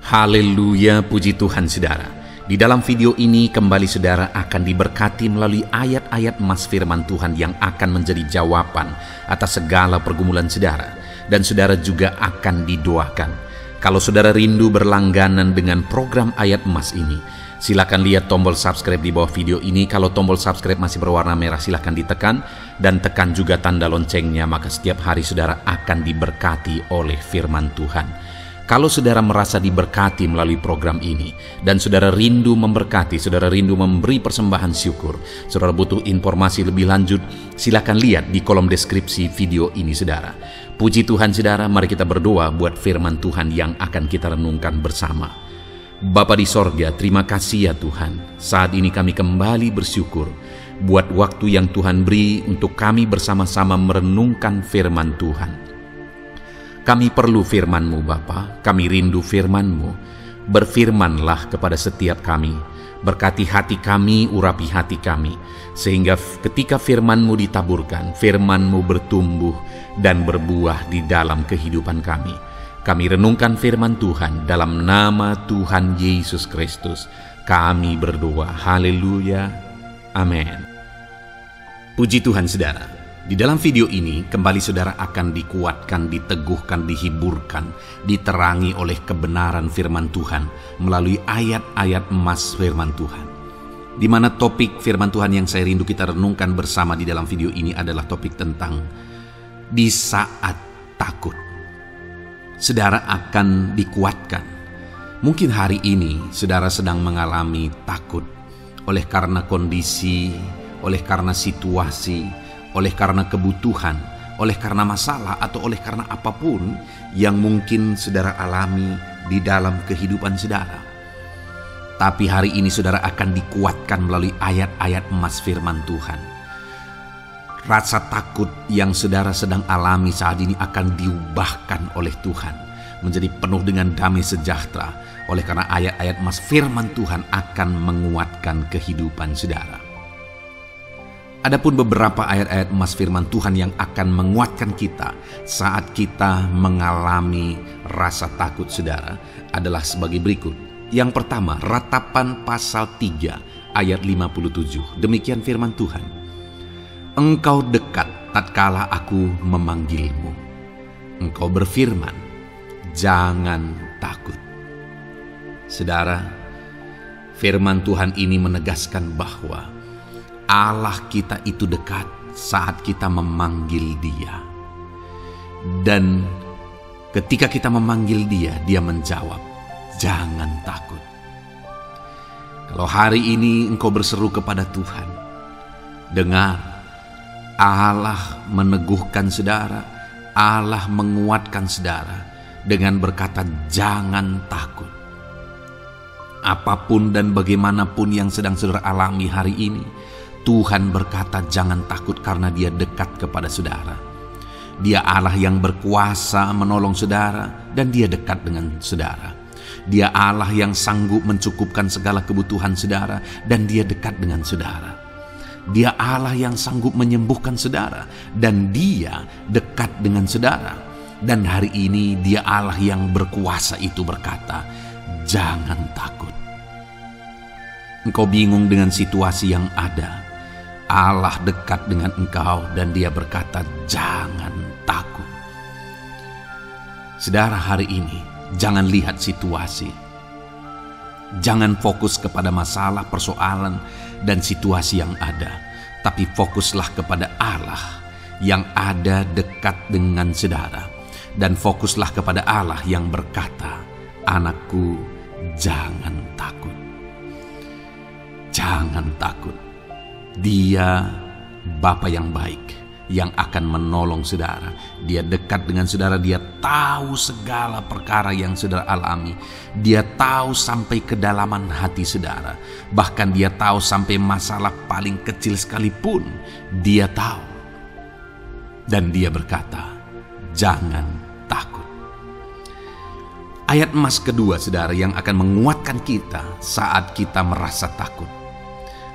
Haleluya, puji Tuhan saudara. Di dalam video ini kembali saudara akan diberkati melalui ayat-ayat emas firman Tuhan yang akan menjadi jawaban atas segala pergumulan saudara. Dan saudara juga akan didoakan. Kalau saudara rindu berlangganan dengan program ayat emas ini, silakan lihat tombol subscribe di bawah video ini. Kalau tombol subscribe masih berwarna merah, silakan ditekan dan tekan juga tanda loncengnya, maka setiap hari saudara akan diberkati oleh firman Tuhan. Kalau saudara merasa diberkati melalui program ini dan saudara rindu memberkati, saudara rindu memberi persembahan syukur, saudara butuh informasi lebih lanjut, silakan lihat di kolom deskripsi video ini saudara. Puji Tuhan saudara, mari kita berdoa buat firman Tuhan yang akan kita renungkan bersama. Bapa di sorga, terima kasih ya Tuhan. Saat ini kami kembali bersyukur buat waktu yang Tuhan beri untuk kami bersama-sama merenungkan firman Tuhan. Kami perlu firman-Mu Bapa, kami rindu firman-Mu. Berfirmanlah kepada setiap kami, berkati hati kami, urapi hati kami, sehingga ketika firman-Mu ditaburkan, firman-Mu bertumbuh dan berbuah di dalam kehidupan kami. Kami renungkan firman Tuhan dalam nama Tuhan Yesus Kristus. Kami berdoa, haleluya, amin. Puji Tuhan saudara. Di dalam video ini, kembali saudara akan dikuatkan, diteguhkan, dihiburkan, diterangi oleh kebenaran firman Tuhan melalui ayat-ayat emas firman Tuhan. Di mana topik firman Tuhan yang saya rindu kita renungkan bersama di dalam video ini adalah topik tentang di saat takut. Saudara akan dikuatkan. Mungkin hari ini saudara sedang mengalami takut oleh karena kondisi, oleh karena situasi, oleh karena kebutuhan, oleh karena masalah, atau oleh karena apapun yang mungkin saudara alami di dalam kehidupan saudara. Tapi hari ini saudara akan dikuatkan melalui ayat-ayat emas firman Tuhan. Rasa takut yang saudara sedang alami saat ini akan diubahkan oleh Tuhan menjadi penuh dengan damai sejahtera, oleh karena ayat-ayat emas firman Tuhan akan menguatkan kehidupan saudara. Adapun beberapa ayat-ayat emas firman Tuhan yang akan menguatkan kita saat kita mengalami rasa takut saudara adalah sebagai berikut. Yang pertama, Ratapan pasal 3 ayat 57. Demikian firman Tuhan. Engkau dekat tatkala aku memanggilmu. Engkau berfirman, jangan takut. Saudara, firman Tuhan ini menegaskan bahwa Allah kita itu dekat saat kita memanggil Dia. Dan ketika kita memanggil Dia, Dia menjawab, jangan takut. Kalau hari ini engkau berseru kepada Tuhan, dengar, Allah meneguhkan saudara, Allah menguatkan saudara dengan berkata, jangan takut. Apapun dan bagaimanapun yang sedang saudara alami hari ini, Tuhan berkata jangan takut karena Dia dekat kepada saudara. Dia Allah yang berkuasa menolong saudara dan Dia dekat dengan saudara. Dia Allah yang sanggup mencukupkan segala kebutuhan saudara dan Dia dekat dengan saudara. Dia Allah yang sanggup menyembuhkan saudara dan Dia dekat dengan saudara. Dan hari ini Dia Allah yang berkuasa itu berkata, jangan takut. Engkau bingung dengan situasi yang ada. Allah dekat dengan engkau dan Dia berkata jangan takut. Saudara, hari ini jangan lihat situasi. Jangan fokus kepada masalah, persoalan, dan situasi yang ada. Tapi fokuslah kepada Allah yang ada dekat dengan saudara. Dan fokuslah kepada Allah yang berkata, anakku jangan takut. Jangan takut. Dia Bapa yang baik yang akan menolong saudara. Dia dekat dengan saudara. Dia tahu segala perkara yang saudara alami. Dia tahu sampai kedalaman hati saudara. Bahkan Dia tahu sampai masalah paling kecil sekalipun Dia tahu. Dan Dia berkata, jangan takut. Ayat emas kedua saudara yang akan menguatkan kita saat kita merasa takut.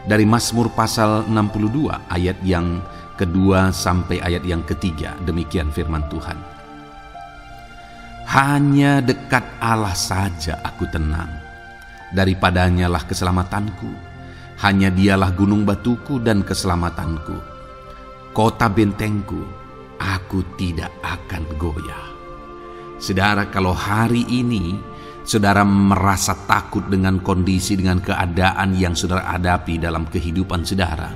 Dari Mazmur pasal 62 ayat yang kedua sampai ayat yang ketiga, demikian firman Tuhan. Hanya dekat Allah saja aku tenang. Daripadanya lah keselamatanku. Hanya dialah gunung batuku dan keselamatanku. Kota bentengku, aku tidak akan goyah. Saudara, kalau hari ini saudara merasa takut dengan kondisi, dengan keadaan yang saudara hadapi dalam kehidupan saudara,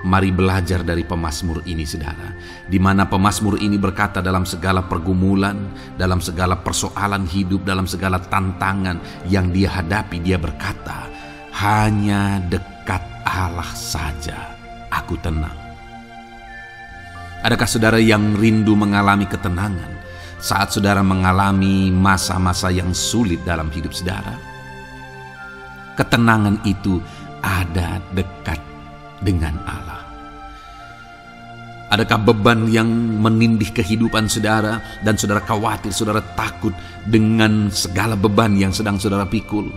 mari belajar dari pemazmur ini, saudara, di mana pemazmur ini berkata dalam segala pergumulan, dalam segala persoalan hidup, dalam segala tantangan yang dia hadapi, dia berkata, hanya dekat Allah saja aku tenang. Adakah saudara yang rindu mengalami ketenangan saat saudara mengalami masa-masa yang sulit dalam hidup saudara? Ketenangan itu ada dekat dengan Allah. Adakah beban yang menindih kehidupan saudara dan saudara khawatir, saudara takut dengan segala beban yang sedang saudara pikul?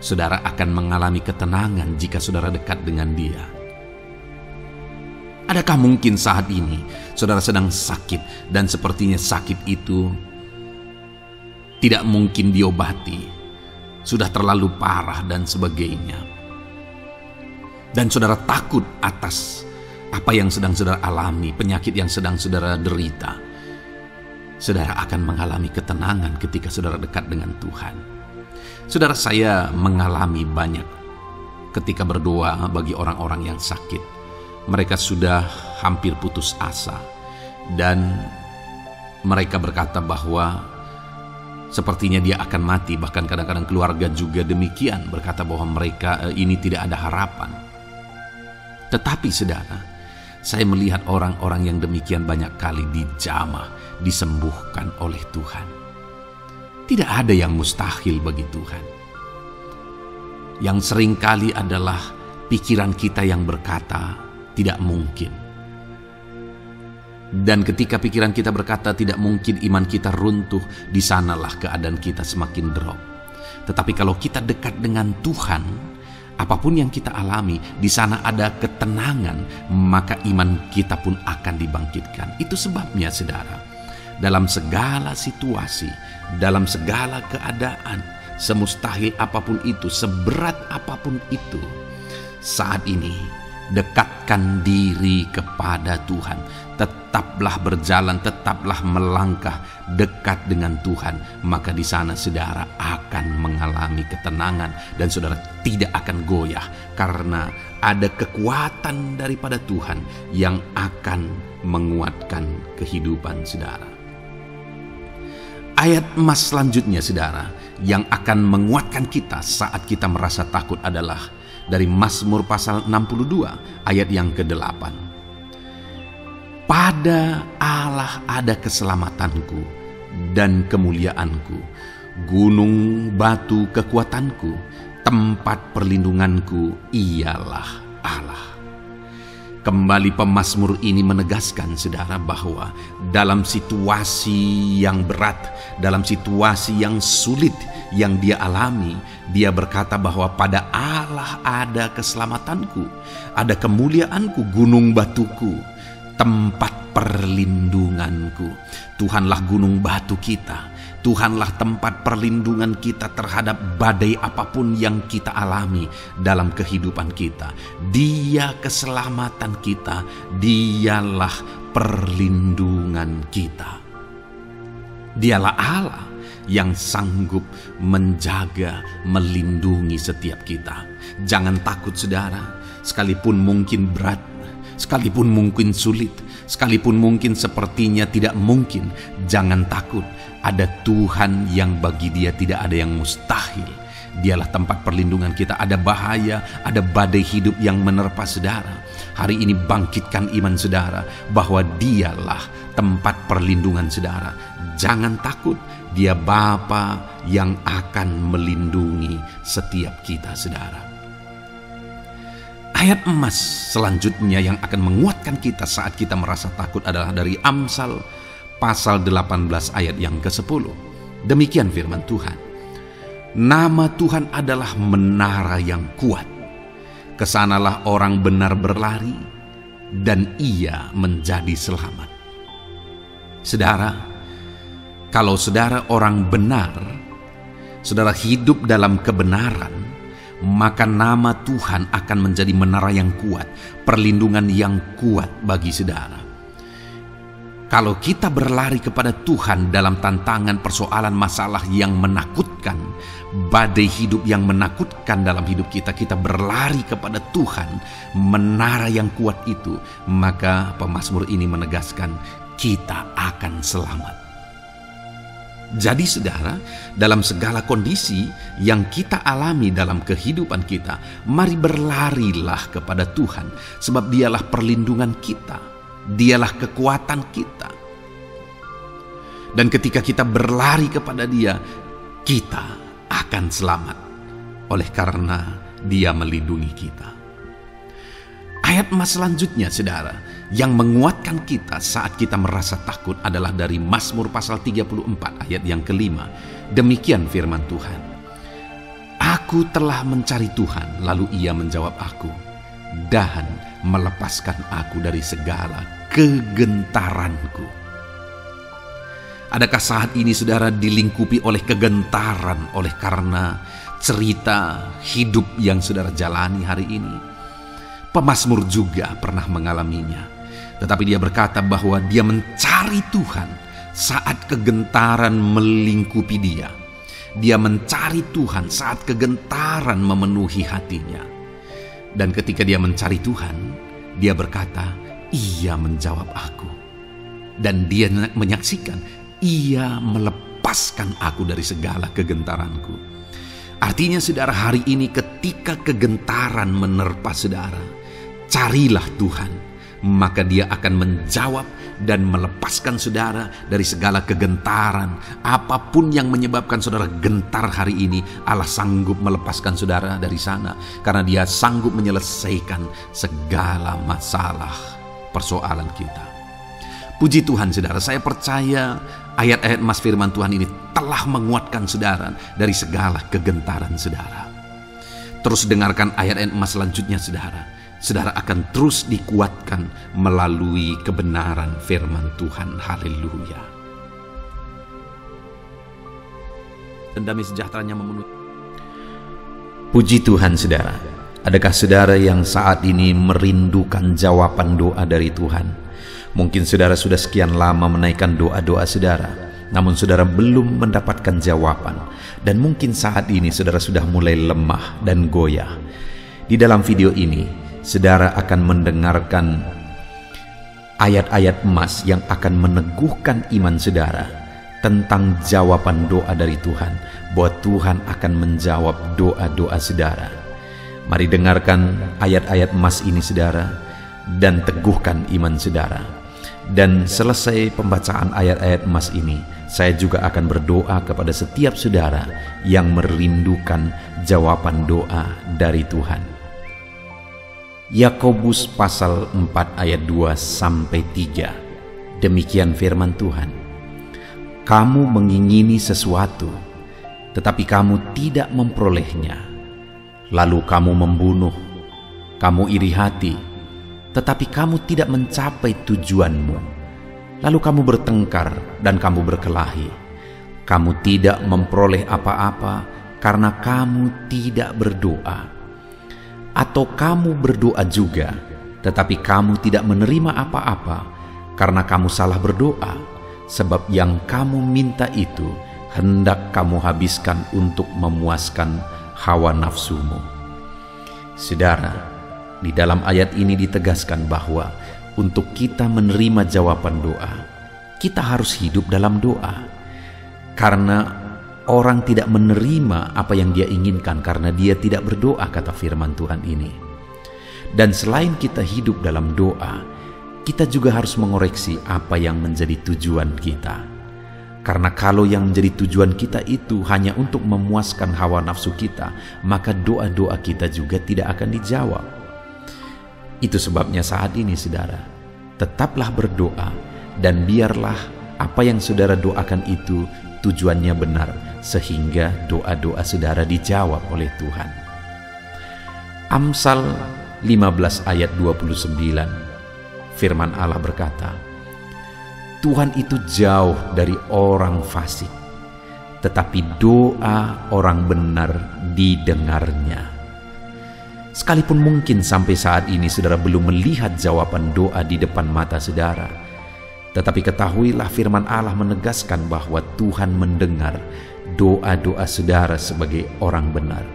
Saudara akan mengalami ketenangan jika saudara dekat dengan Dia. Adakah mungkin saat ini saudara sedang sakit dan sepertinya sakit itu tidak mungkin diobati, sudah terlalu parah dan sebagainya, dan saudara takut atas apa yang sedang saudara alami, penyakit yang sedang saudara derita? Saudara akan mengalami ketenangan ketika saudara dekat dengan Tuhan. Saudara, saya mengalami banyak ketika berdoa bagi orang-orang yang sakit. Mereka sudah hampir putus asa dan mereka berkata bahwa sepertinya dia akan mati. Bahkan kadang-kadang keluarga juga demikian, berkata bahwa mereka ini tidak ada harapan. Tetapi saudara, saya melihat orang-orang yang demikian banyak kali dijamah, disembuhkan oleh Tuhan. Tidak ada yang mustahil bagi Tuhan. Yang seringkali adalah pikiran kita yang berkata tidak mungkin. Dan ketika pikiran kita berkata tidak mungkin, iman kita runtuh, di sanalah keadaan kita semakin drop. Tetapi kalau kita dekat dengan Tuhan, apapun yang kita alami, di sana ada ketenangan, maka iman kita pun akan dibangkitkan. Itu sebabnya saudara, dalam segala situasi, dalam segala keadaan, semustahil apapun itu, seberat apapun itu, saat ini dekatkan diri kepada Tuhan. Tetaplah berjalan, tetaplah melangkah dekat dengan Tuhan. Maka di sana saudara akan mengalami ketenangan dan saudara tidak akan goyah, karena ada kekuatan daripada Tuhan yang akan menguatkan kehidupan saudara. Ayat emas selanjutnya saudara yang akan menguatkan kita saat kita merasa takut adalah dari Mazmur pasal 62 ayat yang ke-8. Pada Allah ada keselamatanku dan kemuliaanku, gunung batu kekuatanku, tempat perlindunganku ialah Allah. Kembali pemazmur ini menegaskan saudara bahwa dalam situasi yang berat, dalam situasi yang sulit yang dia alami, dia berkata bahwa pada Allah ada keselamatanku, ada kemuliaanku, gunung batuku, tempat perlindunganku. Tuhanlah gunung batu kita. Tuhanlah tempat perlindungan kita terhadap badai apapun yang kita alami dalam kehidupan kita. Dia keselamatan kita, dialah perlindungan kita. Dialah Allah yang sanggup menjaga, melindungi setiap kita. Jangan takut saudara, sekalipun mungkin berat, sekalipun mungkin sulit, sekalipun mungkin sepertinya tidak mungkin, jangan takut. Ada Tuhan yang bagi Dia tidak ada yang mustahil. Dialah tempat perlindungan kita. Ada bahaya, ada badai hidup yang menerpa saudara. Hari ini bangkitkan iman saudara bahwa Dialah tempat perlindungan saudara. Jangan takut, Dia Bapa yang akan melindungi setiap kita saudara. Ayat emas selanjutnya yang akan menguatkan kita saat kita merasa takut adalah dari Amsal pasal 18 ayat yang ke-10. Demikian firman Tuhan. Nama Tuhan adalah menara yang kuat. Kesanalah orang benar berlari dan ia menjadi selamat. Saudara, Kalau saudara orang benar, saudara hidup dalam kebenaran, maka nama Tuhan akan menjadi menara yang kuat, perlindungan yang kuat bagi saudara. Kalau kita berlari kepada Tuhan dalam tantangan, persoalan, masalah yang menakutkan, badai hidup yang menakutkan dalam hidup kita, kita berlari kepada Tuhan, menara yang kuat itu, maka pemazmur ini menegaskan kita akan selamat. Jadi saudara, dalam segala kondisi yang kita alami dalam kehidupan kita, mari berlarilah kepada Tuhan, sebab Dialah perlindungan kita. Dialah kekuatan kita. Dan ketika kita berlari kepada Dia, kita akan selamat. Oleh karena Dia melindungi kita. Ayat emas selanjutnya saudara, yang menguatkan kita saat kita merasa takut adalah dari Mazmur pasal 34 ayat yang kelima. Demikian firman Tuhan. Aku telah mencari Tuhan, lalu Ia menjawab aku, dan melepaskan aku dari segala kegentaranku. Adakah saat ini saudara dilingkupi oleh kegentaran oleh karena cerita hidup yang saudara jalani hari ini? Pemazmur juga pernah mengalaminya, tetapi dia berkata bahwa dia mencari Tuhan saat kegentaran melingkupi dia. Dia mencari Tuhan saat kegentaran memenuhi hatinya. Dan ketika dia mencari Tuhan, dia berkata, Ia menjawab aku. Dan dia menyaksikan, Ia melepaskan aku dari segala kegentaranku. Artinya saudara, hari ini ketika kegentaran menerpa saudara, carilah Tuhan, maka Dia akan menjawab dan melepaskan saudara dari segala kegentaran. Apapun yang menyebabkan saudara gentar hari ini, Allah sanggup melepaskan saudara dari sana, karena Dia sanggup menyelesaikan segala masalah persoalan kita. Puji Tuhan saudara, saya percaya ayat-ayat emas firman Tuhan ini telah menguatkan saudara dari segala kegentaran saudara. Terus dengarkan ayat-ayat emas selanjutnya saudara. Saudara akan terus dikuatkan melalui kebenaran firman Tuhan. Haleluya. Dan damai sejahteranya memenuhi. Puji Tuhan saudara. Adakah saudara yang saat ini merindukan jawaban doa dari Tuhan? Mungkin saudara sudah sekian lama menaikkan doa-doa saudara, namun saudara belum mendapatkan jawaban. Dan mungkin saat ini saudara sudah mulai lemah dan goyah. Di dalam video ini, saudara akan mendengarkan ayat-ayat emas yang akan meneguhkan iman saudara tentang jawaban doa dari Tuhan, bahwa Tuhan akan menjawab doa-doa saudara. Mari dengarkan ayat-ayat emas ini saudara, dan teguhkan iman saudara. Dan selesai pembacaan ayat-ayat emas ini, saya juga akan berdoa kepada setiap saudara yang merindukan jawaban doa dari Tuhan. Yakobus pasal 4 ayat 2-3. Demikian firman Tuhan. Kamu mengingini sesuatu, tetapi kamu tidak memperolehnya. Lalu kamu membunuh, kamu iri hati, tetapi kamu tidak mencapai tujuanmu. Lalu kamu bertengkar dan kamu berkelahi. Kamu tidak memperoleh apa-apa karena kamu tidak berdoa. Atau kamu berdoa juga, tetapi kamu tidak menerima apa-apa karena kamu salah berdoa, sebab yang kamu minta itu hendak kamu habiskan untuk memuaskan hawa nafsumu. Saudara, di dalam ayat ini ditegaskan bahwa untuk kita menerima jawaban doa, kita harus hidup dalam doa. Karena orang tidak menerima apa yang dia inginkan karena dia tidak berdoa, kata firman Tuhan ini. Dan selain kita hidup dalam doa, kita juga harus mengoreksi apa yang menjadi tujuan kita. Karena kalau yang menjadi tujuan kita itu hanya untuk memuaskan hawa nafsu kita, maka doa-doa kita juga tidak akan dijawab. Itu sebabnya saat ini saudara, tetaplah berdoa, dan biarlah apa yang saudara doakan itu tujuannya benar, sehingga doa-doa saudara dijawab oleh Tuhan. Amsal 15 ayat 29, firman Allah berkata, Tuhan itu jauh dari orang fasik, tetapi doa orang benar didengarnya. Sekalipun mungkin sampai saat ini saudara belum melihat jawaban doa di depan mata saudara, tetapi ketahuilah firman Allah menegaskan bahwa Tuhan mendengar doa-doa saudara sebagai orang benar.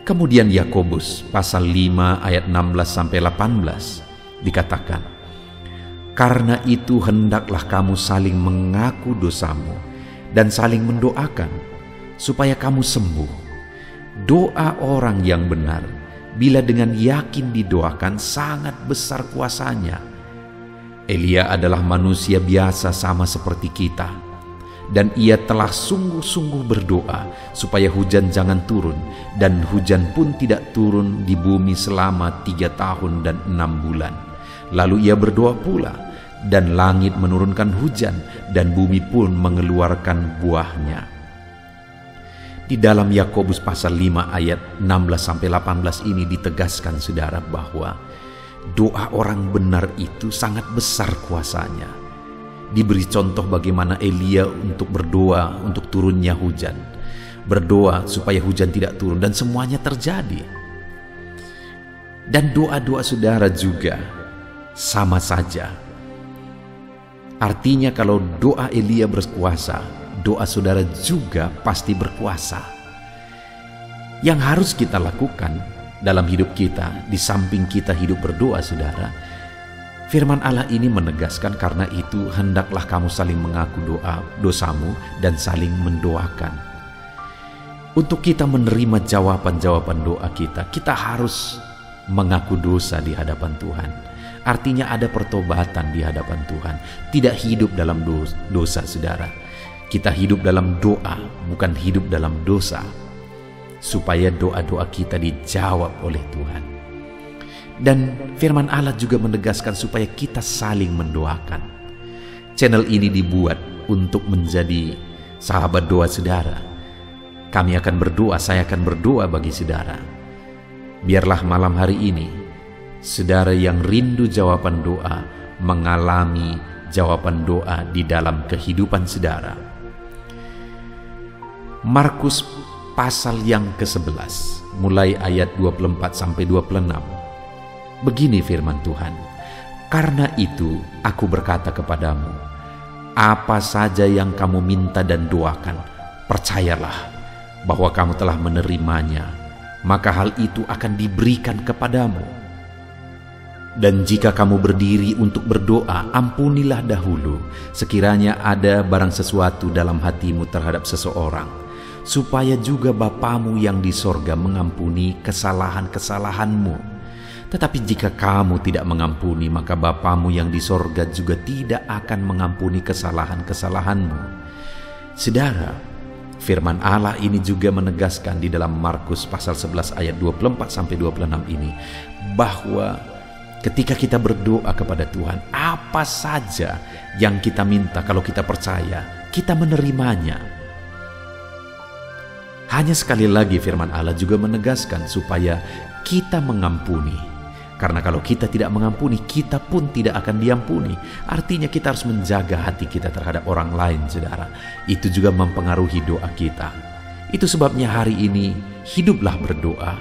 Kemudian Yakobus pasal 5 ayat 16-18 dikatakan, "Karena itu hendaklah kamu saling mengaku dosamu dan saling mendoakan supaya kamu sembuh. Doa orang yang benar bila dengan yakin didoakan sangat besar kuasanya." Elia adalah manusia biasa sama seperti kita, dan ia telah sungguh-sungguh berdoa supaya hujan jangan turun, dan hujan pun tidak turun di bumi selama 3 tahun dan 6 bulan. Lalu ia berdoa pula, dan langit menurunkan hujan, dan bumi pun mengeluarkan buahnya. Di dalam Yakobus pasal 5 ayat 16-18 ini ditegaskan saudara bahwa doa orang benar itu sangat besar kuasanya. Diberi contoh bagaimana Elia untuk berdoa untuk turunnya hujan, berdoa supaya hujan tidak turun, dan semuanya terjadi. Dan doa-doa saudara juga sama saja. Artinya kalau doa Elia berkuasa, doa saudara juga pasti berkuasa. Yang harus kita lakukan dalam hidup kita, di samping kita hidup berdoa saudara, firman Allah ini menegaskan, karena itu hendaklah kamu saling mengaku dosamu dan saling mendoakan. Untuk kita menerima jawaban-jawaban doa kita harus mengaku dosa di hadapan Tuhan. Artinya ada pertobatan di hadapan Tuhan. Tidak hidup dalam dosa saudara. Kita hidup dalam doa, bukan hidup dalam dosa. Supaya doa-doa kita dijawab oleh Tuhan. Dan firman Allah juga menegaskan supaya kita saling mendoakan. Channel ini dibuat untuk menjadi sahabat doa saudara. Kami akan berdoa, saya akan berdoa bagi saudara. Biarlah malam hari ini, saudara yang rindu jawaban doa, mengalami jawaban doa di dalam kehidupan saudara. Markus pasal yang ke-11, mulai ayat 24-26. Begini firman Tuhan, "Karena itu aku berkata kepadamu, apa saja yang kamu minta dan doakan, percayalah bahwa kamu telah menerimanya, maka hal itu akan diberikan kepadamu. Dan jika kamu berdiri untuk berdoa, ampunilah dahulu sekiranya ada barang sesuatu dalam hatimu terhadap seseorang, supaya juga Bapamu yang di sorga mengampuni kesalahan-kesalahanmu. Tetapi jika kamu tidak mengampuni, maka Bapamu yang di sorga juga tidak akan mengampuni kesalahan-kesalahanmu." Saudara, firman Allah ini juga menegaskan di dalam Markus pasal 11 ayat 24-26 ini, bahwa ketika kita berdoa kepada Tuhan, apa saja yang kita minta, kalau kita percaya, kita menerimanya. Hanya sekali lagi firman Allah juga menegaskan supaya kita mengampuni. Karena kalau kita tidak mengampuni, kita pun tidak akan diampuni. Artinya kita harus menjaga hati kita terhadap orang lain, saudara. Itu juga mempengaruhi doa kita. Itu sebabnya hari ini, hiduplah berdoa.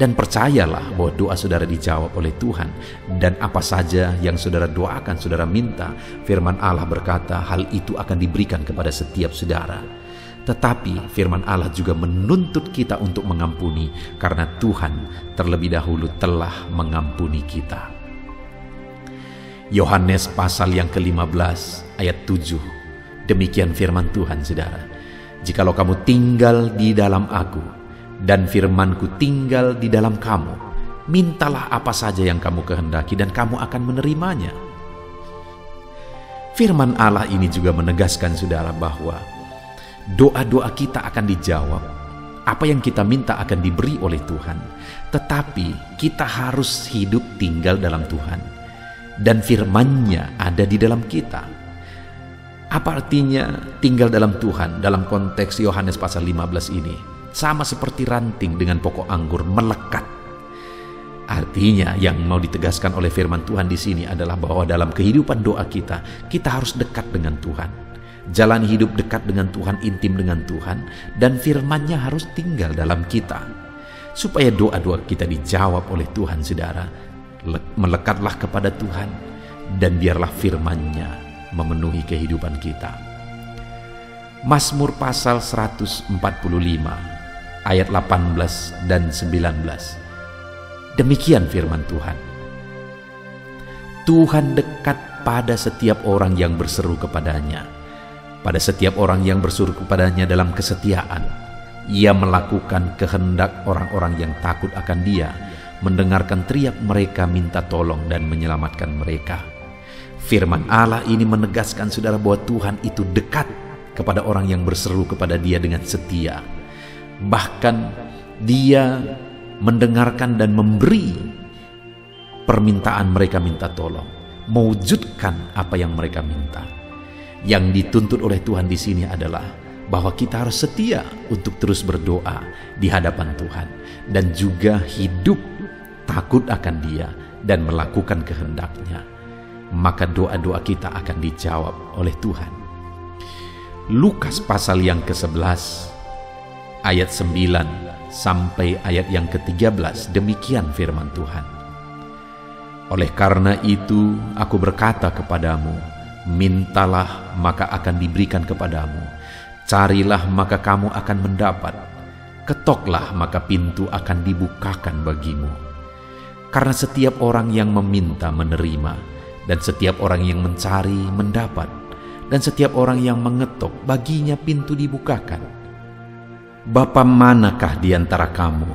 Dan percayalah bahwa doa saudara dijawab oleh Tuhan. Dan apa saja yang saudara doakan, saudara minta, firman Allah berkata, hal itu akan diberikan kepada setiap saudara. Tetapi firman Allah juga menuntut kita untuk mengampuni, karena Tuhan terlebih dahulu telah mengampuni kita. Yohanes pasal yang ke-15 ayat 7. Demikian firman Tuhan saudara, "Jikalau kamu tinggal di dalam aku, dan firmanku tinggal di dalam kamu, mintalah apa saja yang kamu kehendaki dan kamu akan menerimanya." Firman Allah ini juga menegaskan saudara bahwa doa-doa kita akan dijawab. Apa yang kita minta akan diberi oleh Tuhan. Tetapi kita harus hidup tinggal dalam Tuhan. Dan firman-Nya ada di dalam kita. Apa artinya tinggal dalam Tuhan dalam konteks Yohanes pasal 15 ini? Sama seperti ranting dengan pokok anggur melekat. Artinya yang mau ditegaskan oleh firman Tuhan di sini adalah bahwa dalam kehidupan doa kita harus dekat dengan Tuhan. Jalani hidup dekat dengan Tuhan, intim dengan Tuhan, dan firman-Nya harus tinggal dalam kita. Supaya doa-doa kita dijawab oleh Tuhan, saudara, melekatlah kepada Tuhan, dan biarlah firman-Nya memenuhi kehidupan kita. Mazmur pasal 145 ayat 18 dan 19. Demikian firman Tuhan. Tuhan dekat pada setiap orang yang berseru kepadanya, pada setiap orang yang berseru kepadanya dalam kesetiaan. Ia melakukan kehendak orang-orang yang takut akan Dia, mendengarkan teriak mereka minta tolong dan menyelamatkan mereka. Firman Allah ini menegaskan, saudara, bahwa Tuhan itu dekat kepada orang yang berseru kepada Dia dengan setia. Bahkan Dia mendengarkan dan memberi permintaan mereka minta tolong, mewujudkan apa yang mereka minta. Yang dituntut oleh Tuhan di sini adalah bahwa kita harus setia untuk terus berdoa di hadapan Tuhan, dan juga hidup takut akan Dia dan melakukan kehendak-Nya. Maka doa-doa kita akan dijawab oleh Tuhan. Lukas pasal yang ke-11 ayat 9 sampai ayat yang ke-13, demikian firman Tuhan. Oleh karena itu aku berkata kepadamu, mintalah maka akan diberikan kepadamu, carilah maka kamu akan mendapat, ketoklah maka pintu akan dibukakan bagimu. Karena setiap orang yang meminta menerima, dan setiap orang yang mencari mendapat, dan setiap orang yang mengetok baginya pintu dibukakan. Bapa manakah di antara kamu,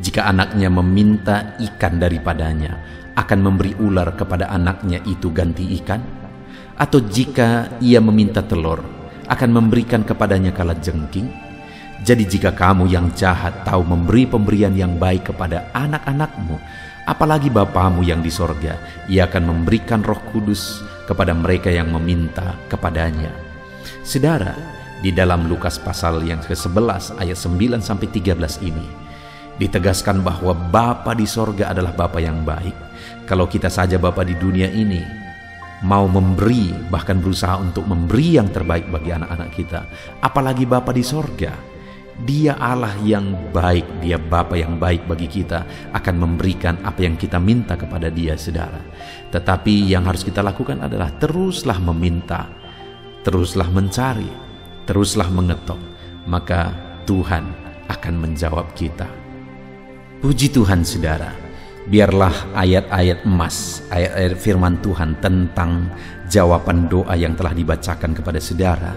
jika anaknya meminta ikan daripadanya, akan memberi ular kepada anaknya itu ganti ikan? Atau jika ia meminta telur, akan memberikan kepadanya kalajengking? Jadi jika kamu yang jahat tahu memberi pemberian yang baik kepada anak-anakmu, apalagi Bapamu yang di sorga, Ia akan memberikan Roh Kudus kepada mereka yang meminta kepadanya. Saudara, di dalam Lukas pasal yang ke-11 ayat 9 sampai 13 ini ditegaskan bahwa Bapa di sorga adalah Bapa yang baik. Kalau kita saja Bapa di dunia ini mau memberi, bahkan berusaha untuk memberi yang terbaik bagi anak-anak kita, apalagi Bapa di sorga. Dia Allah yang baik, Dia Bapa yang baik bagi kita, akan memberikan apa yang kita minta kepada Dia, saudara. Tetapi yang harus kita lakukan adalah teruslah meminta, teruslah mencari, teruslah mengetok, maka Tuhan akan menjawab kita. Puji Tuhan, saudara. Biarlah ayat-ayat emas, ayat-ayat firman Tuhan tentang jawaban doa yang telah dibacakan kepada saudara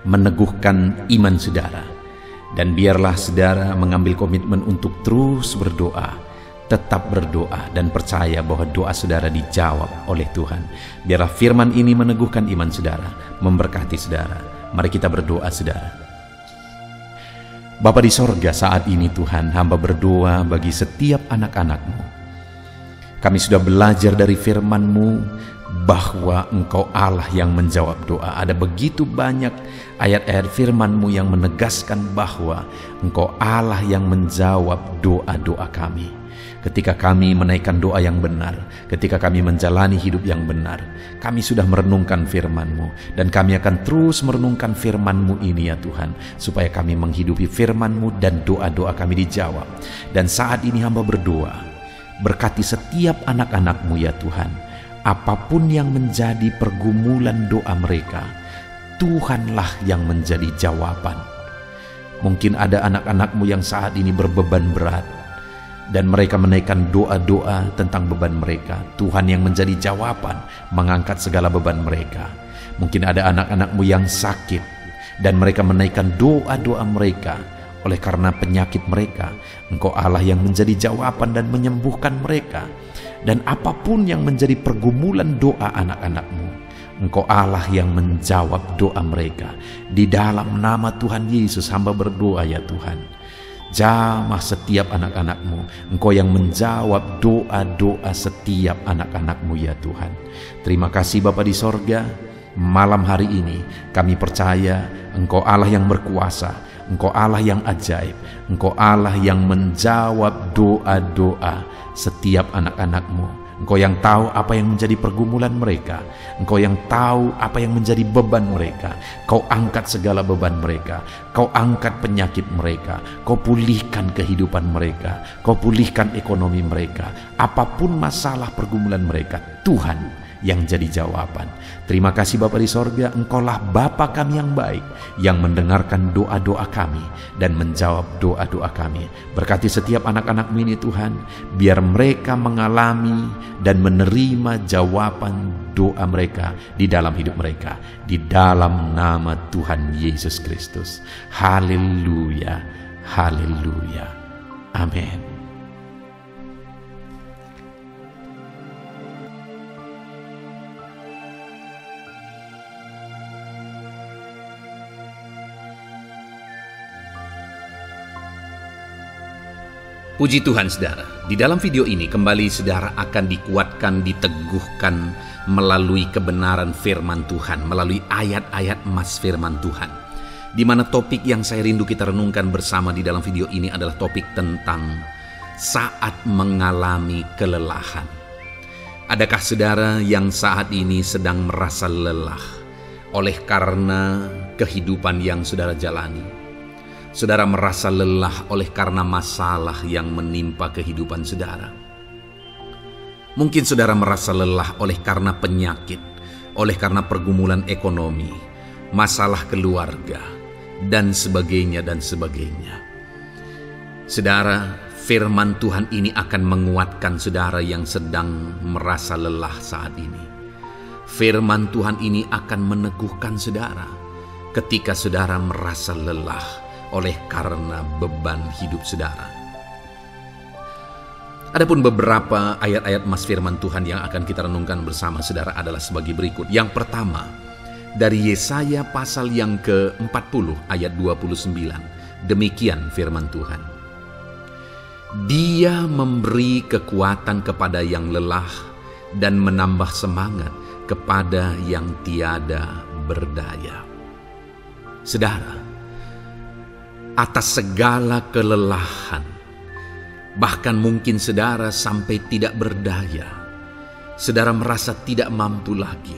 meneguhkan iman saudara. Dan biarlah saudara mengambil komitmen untuk terus berdoa, tetap berdoa, dan percaya bahwa doa saudara dijawab oleh Tuhan. Biarlah firman ini meneguhkan iman saudara, memberkati saudara. Mari kita berdoa, saudara. Bapa di sorga, saat ini Tuhan, hamba berdoa bagi setiap anak-anak-Mu. Kami sudah belajar dari firman-Mu bahwa Engkau Allah yang menjawab doa. Ada begitu banyak ayat-ayat firman-Mu yang menegaskan bahwa Engkau Allah yang menjawab doa-doa kami. Ketika kami menaikkan doa yang benar, ketika kami menjalani hidup yang benar, kami sudah merenungkan firman-Mu, dan kami akan terus merenungkan firman-Mu ini ya Tuhan, supaya kami menghidupi firman-Mu dan doa-doa kami dijawab. Dan saat ini hamba berdoa, berkati setiap anak-anak-Mu ya Tuhan, apapun yang menjadi pergumulan doa mereka, Tuhanlah yang menjadi jawaban. Mungkin ada anak-anak-Mu yang saat ini berbeban berat, dan mereka menaikkan doa-doa tentang beban mereka. Tuhan yang menjadi jawaban, mengangkat segala beban mereka. Mungkin ada anak-anak-Mu yang sakit, dan mereka menaikkan doa-doa mereka. Oleh karena penyakit mereka, Engkau Allah yang menjadi jawaban dan menyembuhkan mereka. Dan apapun yang menjadi pergumulan doa anak-anak-Mu, Engkau Allah yang menjawab doa mereka. Di dalam nama Tuhan Yesus hamba berdoa ya Tuhan, jamah setiap anak-anak-Mu. Engkau yang menjawab doa-doa setiap anak-anak-Mu ya Tuhan. Terima kasih Bapa di sorga. Malam hari ini kami percaya Engkau Allah yang berkuasa, Engkau Allah yang ajaib, Engkau Allah yang menjawab doa-doa setiap anak-anak-Mu. Engkau yang tahu apa yang menjadi pergumulan mereka, Engkau yang tahu apa yang menjadi beban mereka. Kau angkat segala beban mereka, Kau angkat penyakit mereka, Kau pulihkan kehidupan mereka, Kau pulihkan ekonomi mereka. Apapun masalah pergumulan mereka, Tuhan yang jadi jawaban. Terima kasih Bapa di sorga, Engkaulah Bapa kami yang baik, yang mendengarkan doa-doa kami dan menjawab doa-doa kami. Berkati setiap anak-anak-Mu ini Tuhan, biar mereka mengalami dan menerima jawaban doa mereka di dalam hidup mereka, di dalam nama Tuhan Yesus Kristus. Haleluya, haleluya, amin. Puji Tuhan saudara, di dalam video ini kembali saudara akan dikuatkan, diteguhkan melalui kebenaran firman Tuhan, melalui ayat-ayat emas firman Tuhan. Di mana topik yang saya rindu kita renungkan bersama di dalam video ini adalah topik tentang saat mengalami kelelahan. Adakah saudara yang saat ini sedang merasa lelah oleh karena kehidupan yang saudara jalani? Saudara merasa lelah oleh karena masalah yang menimpa kehidupan saudara. Mungkin saudara merasa lelah oleh karena penyakit, oleh karena pergumulan ekonomi, masalah keluarga, dan sebagainya dan sebagainya. Saudara, firman Tuhan ini akan menguatkan saudara yang sedang merasa lelah saat ini. Firman Tuhan ini akan meneguhkan saudara ketika saudara merasa lelah oleh karena beban hidup saudara. Adapun beberapa ayat-ayat emas firman Tuhan yang akan kita renungkan bersama saudara adalah sebagai berikut. Yang pertama, dari Yesaya pasal yang ke-40 ayat 29. Demikian firman Tuhan. Dia memberi kekuatan kepada yang lelah dan menambah semangat kepada yang tiada berdaya. Saudara, atas segala kelelahan, bahkan mungkin saudara sampai tidak berdaya, saudara merasa tidak mampu lagi,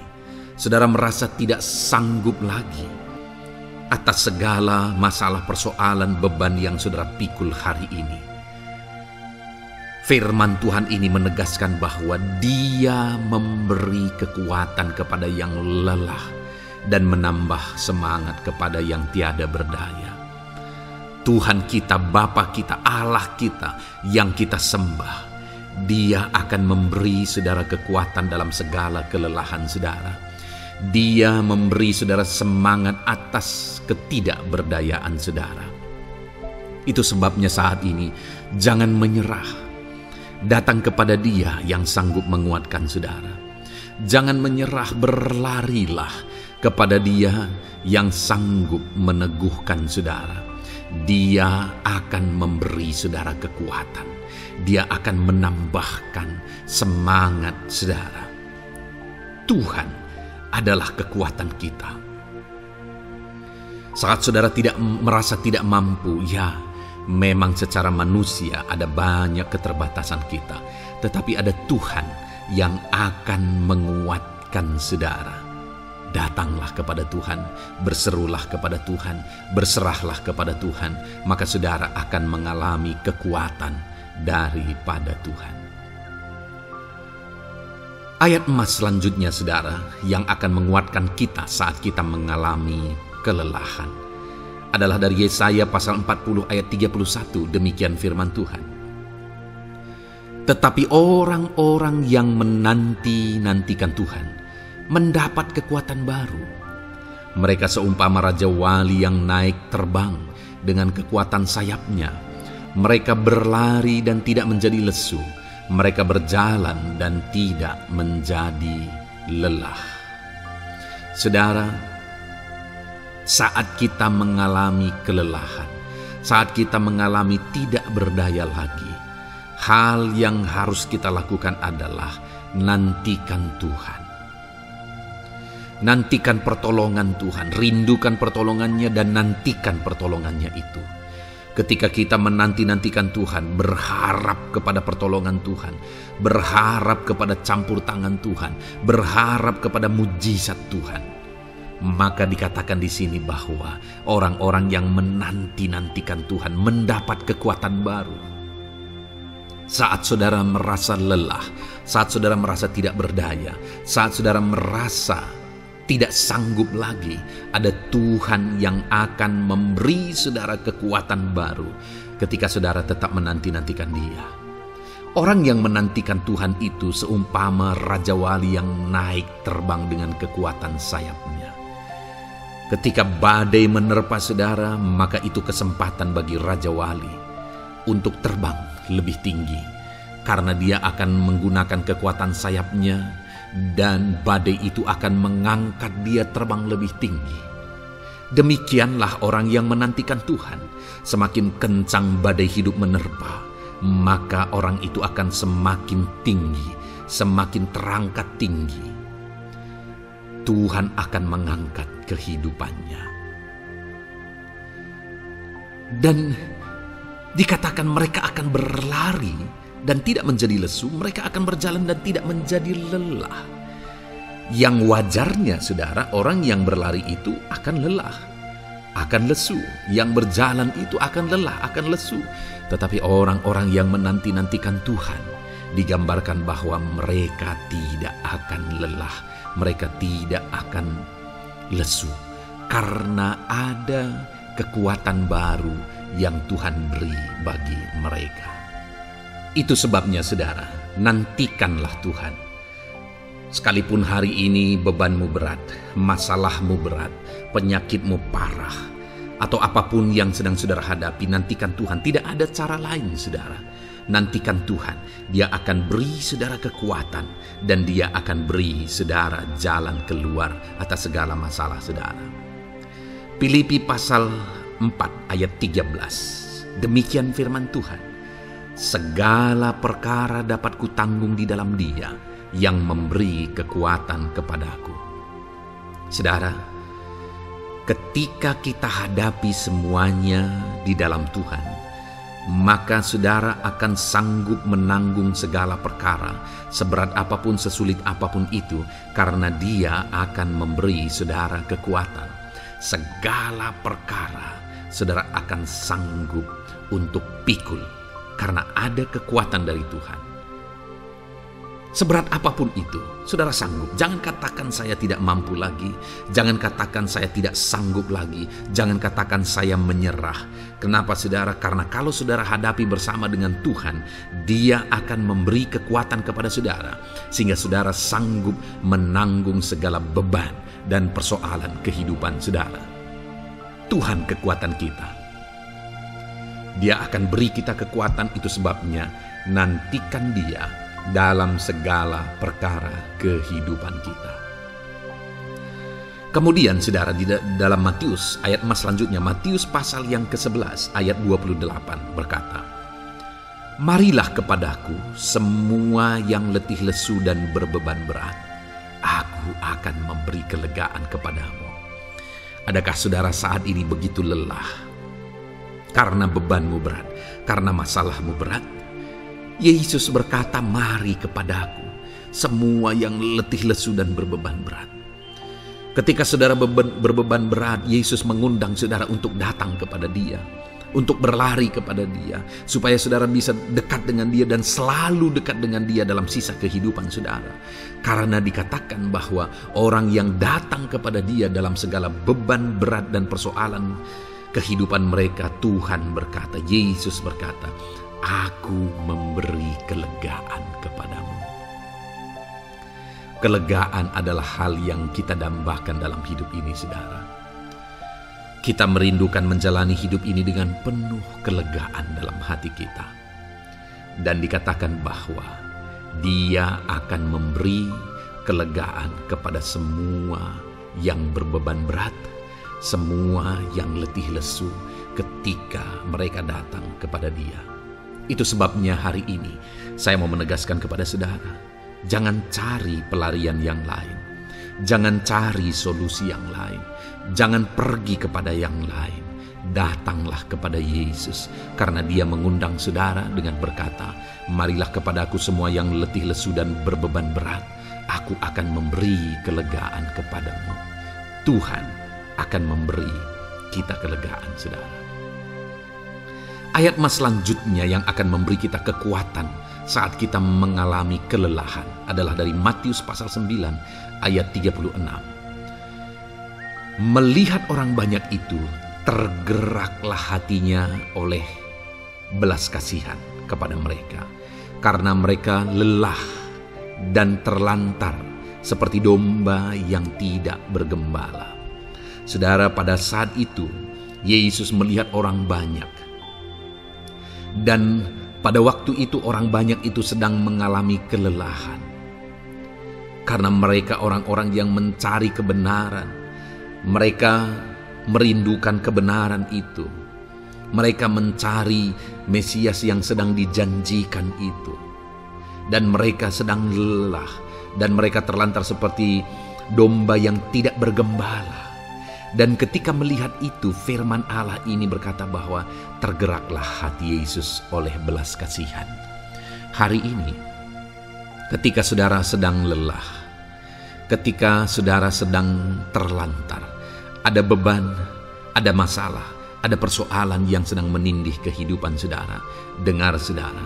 saudara merasa tidak sanggup lagi atas segala masalah persoalan beban yang saudara pikul hari ini. Firman Tuhan ini menegaskan bahwa Dia memberi kekuatan kepada yang lelah dan menambah semangat kepada yang tiada berdaya. Tuhan kita, Bapa kita, Allah kita yang kita sembah, Dia akan memberi saudara kekuatan dalam segala kelelahan saudara. Dia memberi saudara semangat atas ketidakberdayaan saudara. Itu sebabnya saat ini jangan menyerah. Datang kepada Dia yang sanggup menguatkan saudara. Jangan menyerah, berlarilah kepada Dia yang sanggup meneguhkan saudara. Dia akan memberi saudara kekuatan. Dia akan menambahkan semangat saudara. Tuhan adalah kekuatan kita. Saat saudara merasa tidak mampu, ya memang secara manusia ada banyak keterbatasan kita. Tetapi ada Tuhan yang akan menguatkan saudara. Datanglah kepada Tuhan, berserulah kepada Tuhan, berserahlah kepada Tuhan, maka saudara akan mengalami kekuatan daripada Tuhan. Ayat emas selanjutnya saudara yang akan menguatkan kita saat kita mengalami kelelahan adalah dari Yesaya pasal 40 ayat 31. Demikian firman Tuhan. Tetapi orang-orang yang menanti-nantikan Tuhan mendapat kekuatan baru. Mereka seumpama Raja Wali yang naik terbang dengan kekuatan sayapnya. Mereka berlari dan tidak menjadi lesu. Mereka berjalan dan tidak menjadi lelah. Saudara, saat kita mengalami kelelahan, saat kita mengalami tidak berdaya lagi, hal yang harus kita lakukan adalah nantikan Tuhan. Nantikan pertolongan Tuhan, rindukan pertolongannya dan nantikan pertolongannya itu. Ketika kita menanti-nantikan Tuhan, berharap kepada pertolongan Tuhan, berharap kepada campur tangan Tuhan, berharap kepada mujizat Tuhan, maka dikatakan di sini bahwa orang-orang yang menanti-nantikan Tuhan mendapat kekuatan baru. Saat saudara merasa lelah, saat saudara merasa tidak berdaya, saat saudara merasa tidak sanggup lagi, ada Tuhan yang akan memberi saudara kekuatan baru ketika saudara tetap menanti-nantikan Dia. Orang yang menantikan Tuhan itu seumpama Raja Wali yang naik terbang dengan kekuatan sayapnya. Ketika badai menerpa saudara, maka itu kesempatan bagi Raja Wali untuk terbang lebih tinggi, karena dia akan menggunakan kekuatan sayapnya, dan badai itu akan mengangkat dia terbang lebih tinggi. Demikianlah orang yang menantikan Tuhan. Semakin kencang badai hidup menerpa, maka orang itu akan semakin tinggi, semakin terangkat tinggi. Tuhan akan mengangkat kehidupannya. Dan dikatakan mereka akan berlari dan tidak menjadi lesu, mereka akan berjalan dan tidak menjadi lelah. Yang wajarnya, saudara, orang yang berlari itu akan lelah, akan lesu. Yang berjalan itu akan lelah, akan lesu. Tetapi orang-orang yang menanti-nantikan Tuhan, digambarkan bahwa mereka tidak akan lelah, mereka tidak akan lesu, karena ada kekuatan baru yang Tuhan beri bagi mereka. Itu sebabnya, saudara, nantikanlah Tuhan. Sekalipun hari ini bebanmu berat, masalahmu berat, penyakitmu parah, atau apapun yang sedang saudara hadapi, nantikan Tuhan. Tidak ada cara lain, saudara. Nantikan Tuhan. Dia akan beri saudara kekuatan, dan Dia akan beri saudara jalan keluar atas segala masalah saudara. Filipi pasal 4 ayat 13. Demikian firman Tuhan. Segala perkara dapat kutanggung di dalam Dia yang memberi kekuatan kepadaku. Saudara, ketika kita hadapi semuanya di dalam Tuhan, maka saudara akan sanggup menanggung segala perkara, seberat apapun, sesulit apapun itu, karena Dia akan memberi saudara kekuatan. Segala perkara saudara akan sanggup untuk pikul, karena ada kekuatan dari Tuhan. Seberat apapun itu, saudara sanggup. Jangan katakan saya tidak mampu lagi. Jangan katakan saya tidak sanggup lagi. Jangan katakan saya menyerah. Kenapa, saudara? Karena kalau saudara hadapi bersama dengan Tuhan, Dia akan memberi kekuatan kepada saudara, sehingga saudara sanggup menanggung segala beban dan persoalan kehidupan saudara. Tuhan kekuatan kita. Dia akan beri kita kekuatan, itu sebabnya nantikan Dia dalam segala perkara kehidupan kita. Kemudian, saudara, di dalam Matius, ayat selanjutnya, Matius pasal yang ke-11 ayat 28 berkata, "Marilah kepadaku semua yang letih lesu dan berbeban berat, aku akan memberi kelegaan kepadamu." Adakah saudara saat ini begitu lelah karena bebanmu berat, karena masalahmu berat? Yesus berkata, "Mari kepadaku semua yang letih lesu dan berbeban berat." Ketika saudara berbeban berat, Yesus mengundang saudara untuk datang kepada Dia, untuk berlari kepada Dia, supaya saudara bisa dekat dengan Dia dan selalu dekat dengan Dia dalam sisa kehidupan saudara. Karena dikatakan bahwa orang yang datang kepada Dia dalam segala beban berat dan persoalan kehidupan mereka, Tuhan berkata, Yesus berkata, "Aku memberi kelegaan kepadamu." Kelegaan adalah hal yang kita dambakan dalam hidup ini, saudara. Kita merindukan menjalani hidup ini dengan penuh kelegaan dalam hati kita. Dan dikatakan bahwa Dia akan memberi kelegaan kepada semua yang berbeban berat, semua yang letih lesu ketika mereka datang kepada Dia. Itu sebabnya hari ini saya mau menegaskan kepada saudara, jangan cari pelarian yang lain. Jangan cari solusi yang lain. Jangan pergi kepada yang lain. Datanglah kepada Yesus, karena Dia mengundang saudara dengan berkata, "Marilah kepadaku semua yang letih lesu dan berbeban berat, aku akan memberi kelegaan kepadamu." Tuhan akan memberi kita kelegaan, saudara. Ayat mas selanjutnya yang akan memberi kita kekuatan saat kita mengalami kelelahan adalah dari Matius pasal 9 ayat 36. Melihat orang banyak itu, tergeraklah hatinya oleh belas kasihan kepada mereka, karena mereka lelah dan terlantar seperti domba yang tidak bergembala. Saudara, pada saat itu Yesus melihat orang banyak, dan pada waktu itu orang banyak itu sedang mengalami kelelahan, karena mereka orang-orang yang mencari kebenaran. Mereka merindukan kebenaran itu. Mereka mencari Mesias yang sedang dijanjikan itu. Dan mereka sedang lelah. Dan mereka terlantar seperti domba yang tidak bergembala. Dan ketika melihat itu, firman Allah ini berkata bahwa tergeraklah hati Yesus oleh belas kasihan. Hari ini, ketika saudara sedang lelah, ketika saudara sedang terlantar, ada beban, ada masalah, ada persoalan yang sedang menindih kehidupan saudara. Dengar saudara,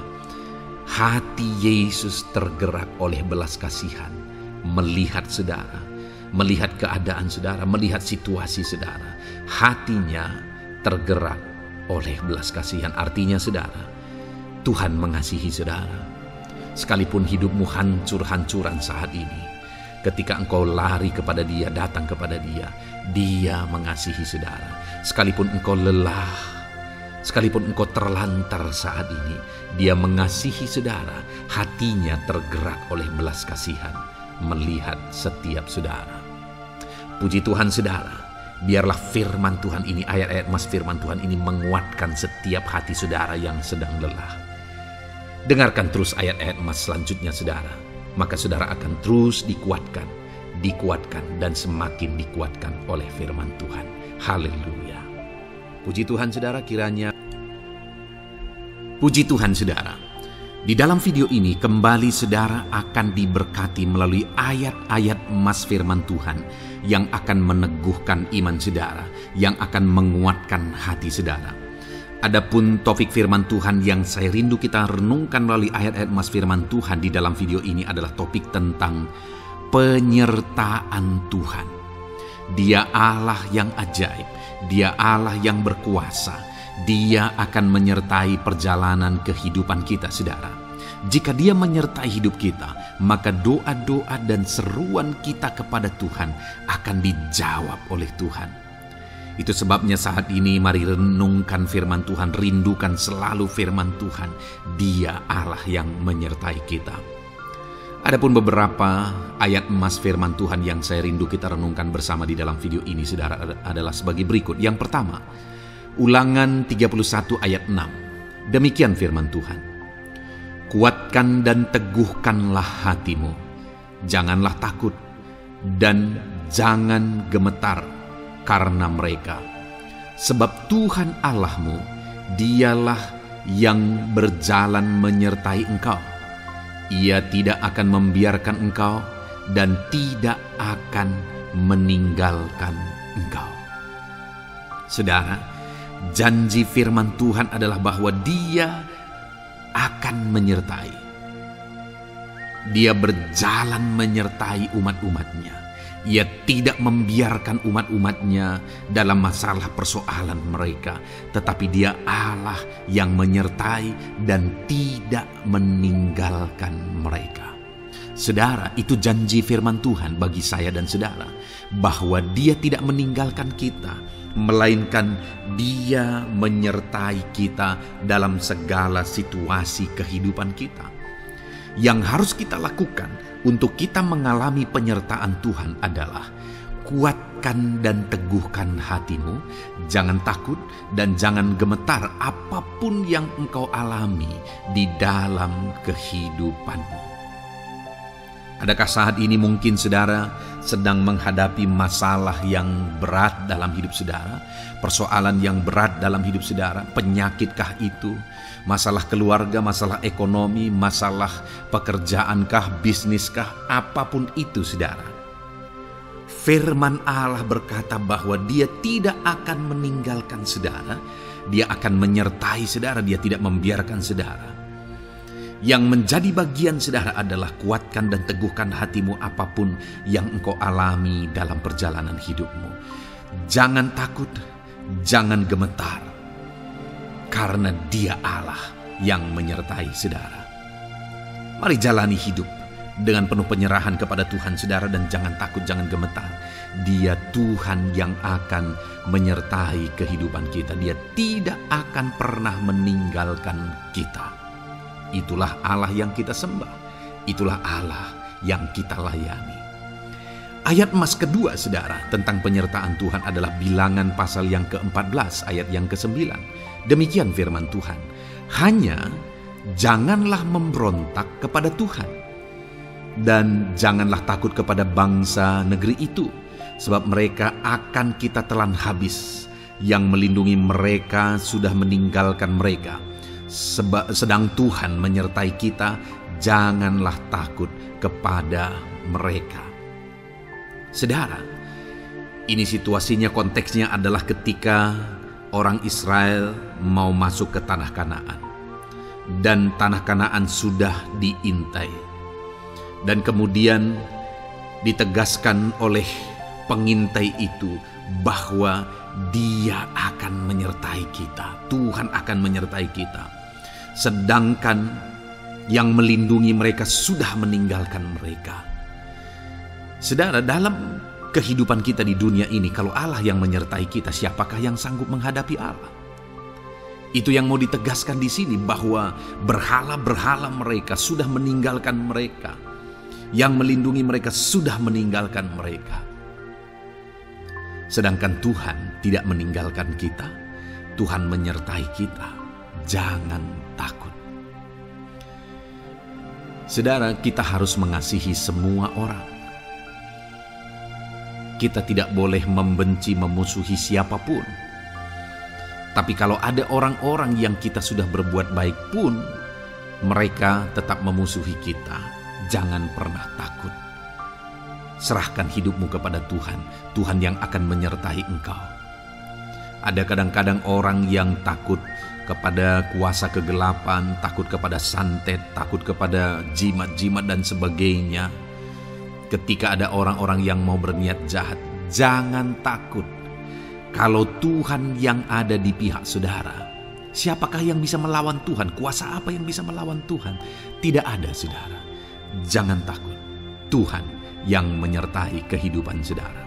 hati Yesus tergerak oleh belas kasihan, melihat saudara, melihat keadaan saudara, melihat situasi saudara. Hatinya tergerak oleh belas kasihan. Artinya saudara, Tuhan mengasihi saudara. Sekalipun hidupmu hancur-hancuran saat ini, ketika engkau lari kepada Dia, datang kepada Dia, Dia mengasihi saudara. Sekalipun engkau lelah, sekalipun engkau terlantar saat ini, Dia mengasihi saudara. Hatinya tergerak oleh belas kasihan melihat setiap saudara. Puji Tuhan saudara, biarlah firman Tuhan ini, ayat-ayat mas firman Tuhan ini menguatkan setiap hati saudara yang sedang lelah. Dengarkan terus ayat-ayat mas selanjutnya saudara, maka saudara akan terus dikuatkan, dan semakin dikuatkan oleh firman Tuhan. Haleluya. Puji Tuhan saudara, kiranya puji Tuhan saudara. Di dalam video ini kembali saudara akan diberkati melalui ayat-ayat emas firman Tuhan yang akan meneguhkan iman saudara, yang akan menguatkan hati saudara. Adapun topik firman Tuhan yang saya rindu kita renungkan melalui ayat-ayat emas firman Tuhan di dalam video ini adalah topik tentang penyertaan Tuhan. Dia Allah yang ajaib, Dia Allah yang berkuasa. Dia akan menyertai perjalanan kehidupan kita saudara. Jika Dia menyertai hidup kita, maka doa-doa dan seruan kita kepada Tuhan akan dijawab oleh Tuhan. Itu sebabnya saat ini mari renungkan firman Tuhan, rindukan selalu firman Tuhan. Dia Allah yang menyertai kita. Adapun beberapa ayat emas firman Tuhan yang saya rindu kita renungkan bersama di dalam video ini saudara adalah sebagai berikut. Yang pertama, Ulangan 31 ayat 6. Demikian firman Tuhan. Kuatkan dan teguhkanlah hatimu. Janganlah takut dan jangan gemetar karena mereka. Sebab Tuhan Allahmu, Dialah yang berjalan menyertai engkau. Ia tidak akan membiarkan engkau dan tidak akan meninggalkan engkau. Saudara, janji firman Tuhan adalah bahwa Dia akan menyertai. Dia berjalan menyertai umat-umatnya. Ia tidak membiarkan umat-umatnya dalam masalah persoalan mereka, tetapi Dia Allah yang menyertai dan tidak meninggalkan mereka. Saudara, itu janji firman Tuhan bagi saya dan saudara, bahwa Dia tidak meninggalkan kita, melainkan Dia menyertai kita dalam segala situasi kehidupan kita. Yang harus kita lakukan untuk kita mengalami penyertaan Tuhan adalah kuatkan dan teguhkan hatimu, jangan takut dan jangan gemetar apapun yang engkau alami di dalam kehidupanmu. Adakah saat ini mungkin saudara sedang menghadapi masalah yang berat dalam hidup saudara? Persoalan yang berat dalam hidup saudara? Penyakitkah itu? Masalah keluarga, masalah ekonomi, masalah pekerjaankah, bisniskah? Apapun itu saudara. Firman Allah berkata bahwa Dia tidak akan meninggalkan saudara. Dia akan menyertai saudara, Dia tidak membiarkan saudara. Yang menjadi bagian saudara adalah kuatkan dan teguhkan hatimu apapun yang engkau alami dalam perjalanan hidupmu. Jangan takut, jangan gemetar, karena Dia Allah yang menyertai saudara. Mari jalani hidup dengan penuh penyerahan kepada Tuhan saudara, dan jangan takut, jangan gemetar. Dia Tuhan yang akan menyertai kehidupan kita. Dia tidak akan pernah meninggalkan kita. Itulah Allah yang kita sembah. Itulah Allah yang kita layani. Ayat emas kedua saudara tentang penyertaan Tuhan adalah Bilangan pasal yang ke-14 ayat yang ke-9. Demikian firman Tuhan. Hanya janganlah memberontak kepada Tuhan, dan janganlah takut kepada bangsa negeri itu, sebab mereka akan kita telan habis. Yang melindungi mereka sudah meninggalkan mereka. Sedang Tuhan menyertai kita, janganlah takut kepada mereka. Saudara, ini situasinya, konteksnya adalah ketika orang Israel mau masuk ke tanah Kanaan. Dan tanah Kanaan sudah diintai. Dan kemudian ditegaskan oleh pengintai itu bahwa Dia akan menyertai kita. Tuhan akan menyertai kita. Sedangkan yang melindungi mereka sudah meninggalkan mereka. Saudara, dalam kehidupan kita di dunia ini, kalau Allah yang menyertai kita, siapakah yang sanggup menghadapi Allah? Itu yang mau ditegaskan di sini, bahwa berhala-berhala mereka sudah meninggalkan mereka. Yang melindungi mereka sudah meninggalkan mereka. Sedangkan Tuhan tidak meninggalkan kita. Tuhan menyertai kita. Jangan takut. Saudara, kita harus mengasihi semua orang. Kita tidak boleh membenci, memusuhi siapapun. Tapi kalau ada orang-orang yang kita sudah berbuat baik pun, mereka tetap memusuhi kita, jangan pernah takut. Serahkan hidupmu kepada Tuhan, Tuhan yang akan menyertai engkau. Ada kadang-kadang orang yang takut kepada kuasa kegelapan, takut kepada santet, takut kepada jimat-jimat dan sebagainya. Ketika ada orang-orang yang mau berniat jahat, jangan takut. Kalau Tuhan yang ada di pihak saudara, siapakah yang bisa melawan Tuhan? Kuasa apa yang bisa melawan Tuhan? Tidak ada, saudara. Jangan takut. Tuhan yang menyertai kehidupan saudara.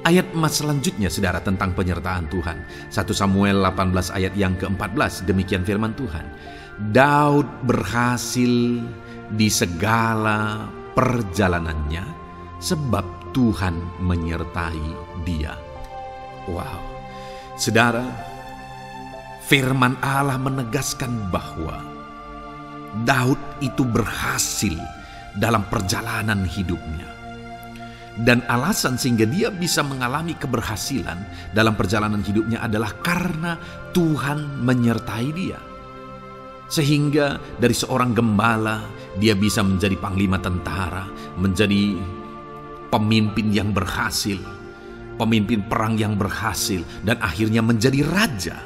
Ayat emas selanjutnya saudara tentang penyertaan Tuhan. 1 Samuel 18 ayat yang ke-14, demikian firman Tuhan. Daud berhasil di segala perjalanannya sebab Tuhan menyertai dia. Wow. Saudara, firman Allah menegaskan bahwa Daud itu berhasil dalam perjalanan hidupnya. Dan alasan sehingga dia bisa mengalami keberhasilan dalam perjalanan hidupnya adalah karena Tuhan menyertai dia. Sehingga dari seorang gembala, dia bisa menjadi panglima tentara, menjadi pemimpin yang berhasil, pemimpin perang yang berhasil, dan akhirnya menjadi raja.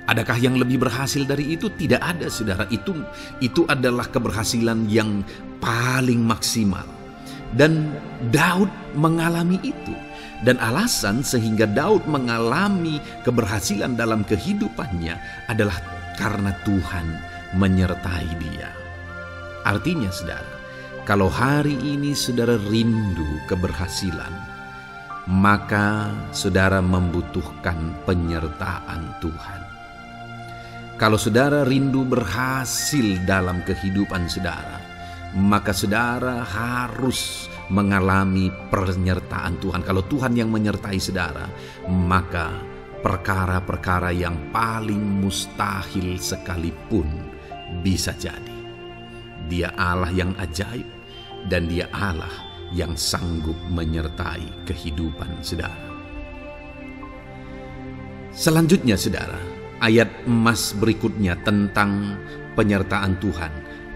Adakah yang lebih berhasil dari itu? Tidak ada, saudara. Itu adalah keberhasilan yang paling maksimal. Dan Daud mengalami itu. Dan alasan sehingga Daud mengalami keberhasilan dalam kehidupannya adalah karena Tuhan menyertai dia. Artinya saudara, kalau hari ini saudara rindu keberhasilan, maka saudara membutuhkan penyertaan Tuhan. Kalau saudara rindu berhasil dalam kehidupan saudara, maka saudara harus mengalami penyertaan Tuhan. Kalau Tuhan yang menyertai saudara, maka perkara-perkara yang paling mustahil sekalipun bisa jadi. Dia Allah yang ajaib, dan Dia Allah yang sanggup menyertai kehidupan saudara. Selanjutnya saudara, ayat emas berikutnya tentang penyertaan Tuhan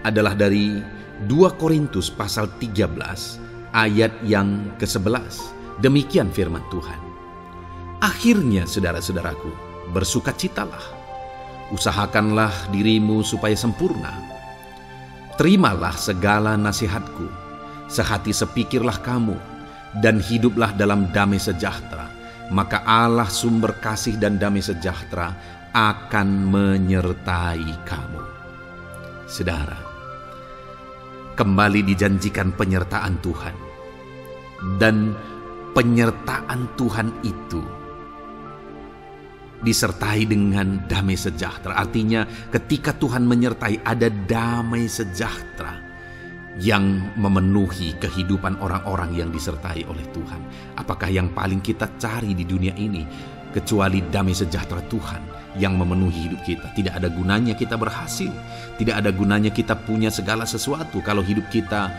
adalah dari 2 Korintus pasal 13 ayat yang ke-11. Demikian firman Tuhan. Akhirnya saudara-saudaraku, bersukacitalah, usahakanlah dirimu supaya sempurna. Terimalah segala nasihatku, sehati sepikirlah kamu, dan hiduplah dalam damai sejahtera. Maka Allah sumber kasih dan damai sejahtera akan menyertai kamu. Saudara, kembali dijanjikan penyertaan Tuhan. Dan penyertaan Tuhan itu disertai dengan damai sejahtera. Artinya ketika Tuhan menyertai, ada damai sejahtera yang memenuhi kehidupan orang-orang yang disertai oleh Tuhan. Apakah yang paling kita cari di dunia ini kecuali damai sejahtera Tuhan yang memenuhi hidup kita? Tidak ada gunanya kita berhasil, tidak ada gunanya kita punya segala sesuatu kalau hidup kita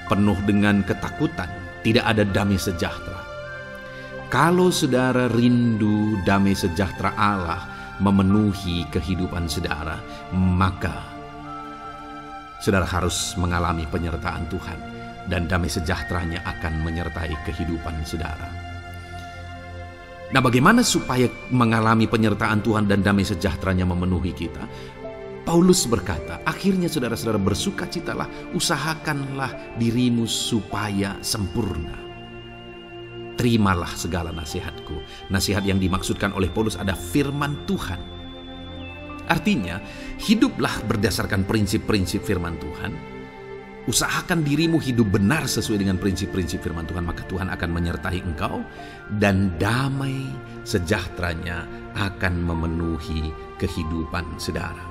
penuh dengan ketakutan, tidak ada damai sejahtera. Kalau saudara rindu damai sejahtera Allah memenuhi kehidupan saudara, maka saudara harus mengalami penyertaan Tuhan, dan damai sejahteranya akan menyertai kehidupan saudara. Nah, bagaimana supaya mengalami penyertaan Tuhan dan damai sejahteranya memenuhi kita? Paulus berkata, akhirnya saudara-saudara bersukacitalah, usahakanlah dirimu supaya sempurna. Terimalah segala nasihatku. Nasihat yang dimaksudkan oleh Paulus ada firman Tuhan. Artinya, hiduplah berdasarkan prinsip-prinsip firman Tuhan. Usahakan dirimu hidup benar sesuai dengan prinsip-prinsip firman Tuhan, maka Tuhan akan menyertai engkau, dan damai sejahteranya akan memenuhi kehidupan saudara.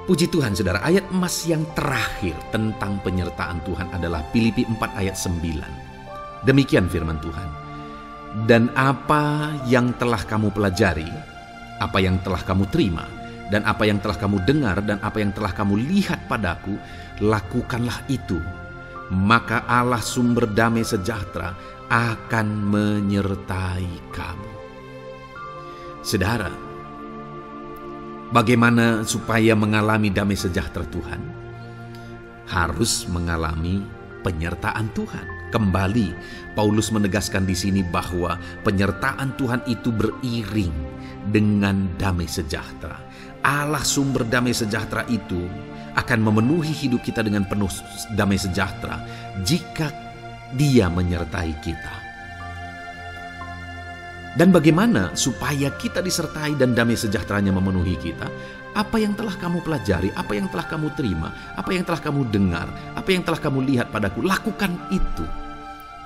Puji Tuhan saudara, ayat emas yang terakhir tentang penyertaan Tuhan adalah Filipi 4 ayat 9. Demikian firman Tuhan. Dan apa yang telah kamu pelajari, apa yang telah kamu terima, dan apa yang telah kamu dengar, dan apa yang telah kamu lihat padaku, lakukanlah itu. Maka Allah sumber damai sejahtera akan menyertai kamu. Saudara, bagaimana supaya mengalami damai sejahtera Tuhan? Harus mengalami penyertaan Tuhan. Kembali, Paulus menegaskan di sini bahwa penyertaan Tuhan itu beriring dengan damai sejahtera. Allah sumber damai sejahtera itu akan memenuhi hidup kita dengan penuh damai sejahtera jika Dia menyertai kita. Dan bagaimana supaya kita disertai dan damai sejahteranya memenuhi kita? Apa yang telah kamu pelajari, apa yang telah kamu terima, apa yang telah kamu dengar, apa yang telah kamu lihat padaku, lakukan itu.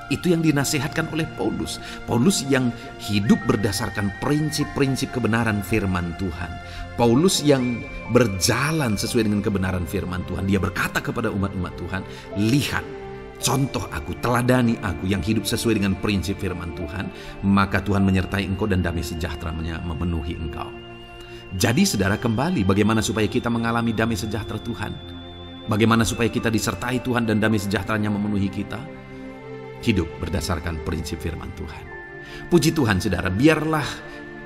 Itu yang dinasihatkan oleh Paulus. Paulus yang hidup berdasarkan prinsip-prinsip kebenaran firman Tuhan. Paulus yang berjalan sesuai dengan kebenaran firman Tuhan. Dia berkata kepada umat-umat Tuhan, lihat, contoh aku, teladani aku yang hidup sesuai dengan prinsip firman Tuhan, maka Tuhan menyertai engkau dan damai sejahteranya memenuhi engkau. Jadi saudara, kembali bagaimana supaya kita mengalami damai sejahtera Tuhan? Bagaimana supaya kita disertai Tuhan dan damai sejahteranya memenuhi kita? Hidup berdasarkan prinsip firman Tuhan. Puji Tuhan saudara, biarlah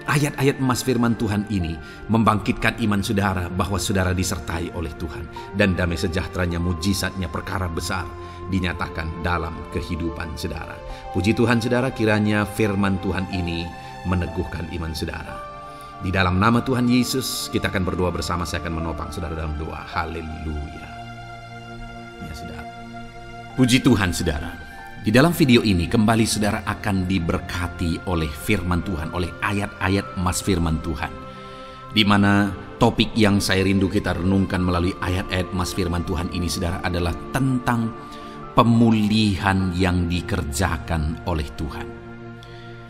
ayat-ayat emas firman Tuhan ini membangkitkan iman saudara bahwa saudara disertai oleh Tuhan. Dan damai sejahteranya, mujizatnya, perkara besar dinyatakan dalam kehidupan saudara. Puji Tuhan saudara, kiranya firman Tuhan ini meneguhkan iman saudara. Di dalam nama Tuhan Yesus kita akan berdoa bersama. Saya akan menopang saudara dalam doa. Haleluya. Ya saudara. Puji Tuhan saudara. Di dalam video ini kembali saudara akan diberkati oleh firman Tuhan, oleh ayat-ayat emas firman Tuhan. Di mana topik yang saya rindu kita renungkan melalui ayat-ayat emas firman Tuhan ini saudara adalah tentang pemulihan yang dikerjakan oleh Tuhan.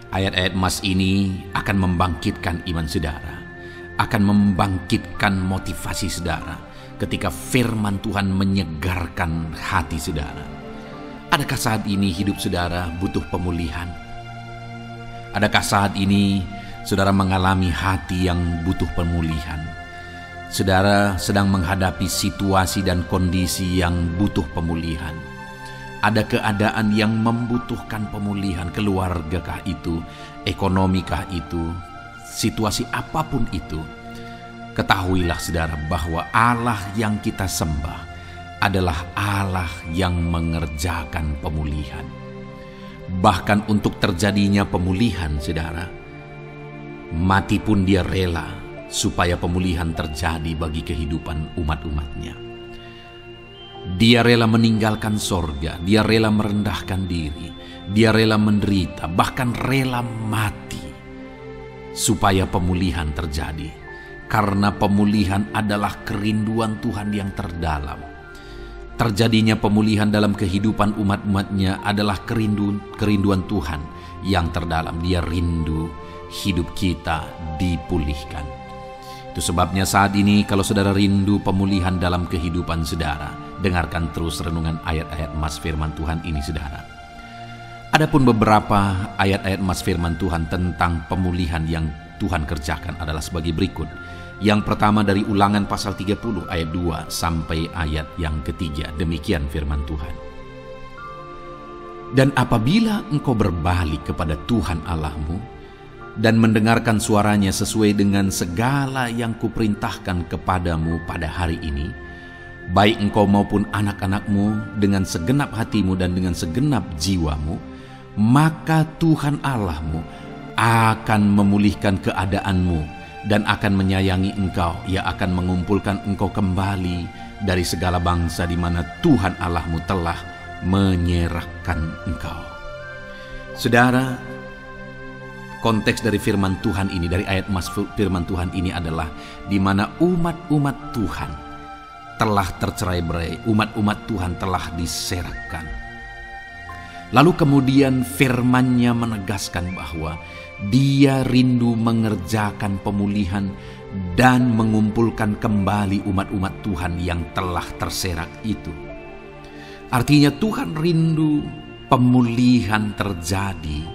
Ayat-ayat emas ini akan membangkitkan iman saudara, akan membangkitkan motivasi saudara ketika firman Tuhan menyegarkan hati saudara. Adakah saat ini hidup saudara butuh pemulihan? Adakah saat ini saudara mengalami hati yang butuh pemulihan? Saudara sedang menghadapi situasi dan kondisi yang butuh pemulihan. Ada keadaan yang membutuhkan pemulihan, keluargakah itu, ekonomikah itu, situasi apapun itu. Ketahuilah saudara bahwa Allah yang kita sembah adalah Allah yang mengerjakan pemulihan. Bahkan untuk terjadinya pemulihan saudara, mati pun dia rela supaya pemulihan terjadi bagi kehidupan umat-umatnya. Dia rela meninggalkan sorga, dia rela merendahkan diri, dia rela menderita, bahkan rela mati supaya pemulihan terjadi. Karena pemulihan adalah kerinduan Tuhan yang terdalam. Terjadinya pemulihan dalam kehidupan umat-umatnya adalah kerinduan Tuhan yang terdalam. Dia rindu hidup kita dipulihkan. Itu sebabnya saat ini kalau saudara rindu pemulihan dalam kehidupan saudara, dengarkan terus renungan ayat-ayat mas firman Tuhan ini saudara. Adapun beberapa ayat-ayat mas firman Tuhan tentang pemulihan yang Tuhan kerjakan adalah sebagai berikut. Yang pertama dari Ulangan pasal 30 ayat 2 sampai ayat yang ketiga. Demikian firman Tuhan. Dan apabila engkau berbalik kepada Tuhan Allahmu dan mendengarkan suaranya sesuai dengan segala yang kuperintahkan kepadamu pada hari ini, baik engkau maupun anak-anakmu dengan segenap hatimu dan dengan segenap jiwamu, maka Tuhan Allahmu akan memulihkan keadaanmu dan akan menyayangi engkau. Ia akan mengumpulkan engkau kembali dari segala bangsa di mana Tuhan Allahmu telah menyerahkan engkau. Saudara, konteks dari firman Tuhan ini, dari ayat mas firman Tuhan ini adalah di mana umat-umat Tuhan telah tercerai-berai, umat-umat Tuhan telah diserahkan. Lalu kemudian firman-Nya menegaskan bahwa Dia rindu mengerjakan pemulihan dan mengumpulkan kembali umat-umat Tuhan yang telah terserak itu. Artinya Tuhan rindu pemulihan terjadi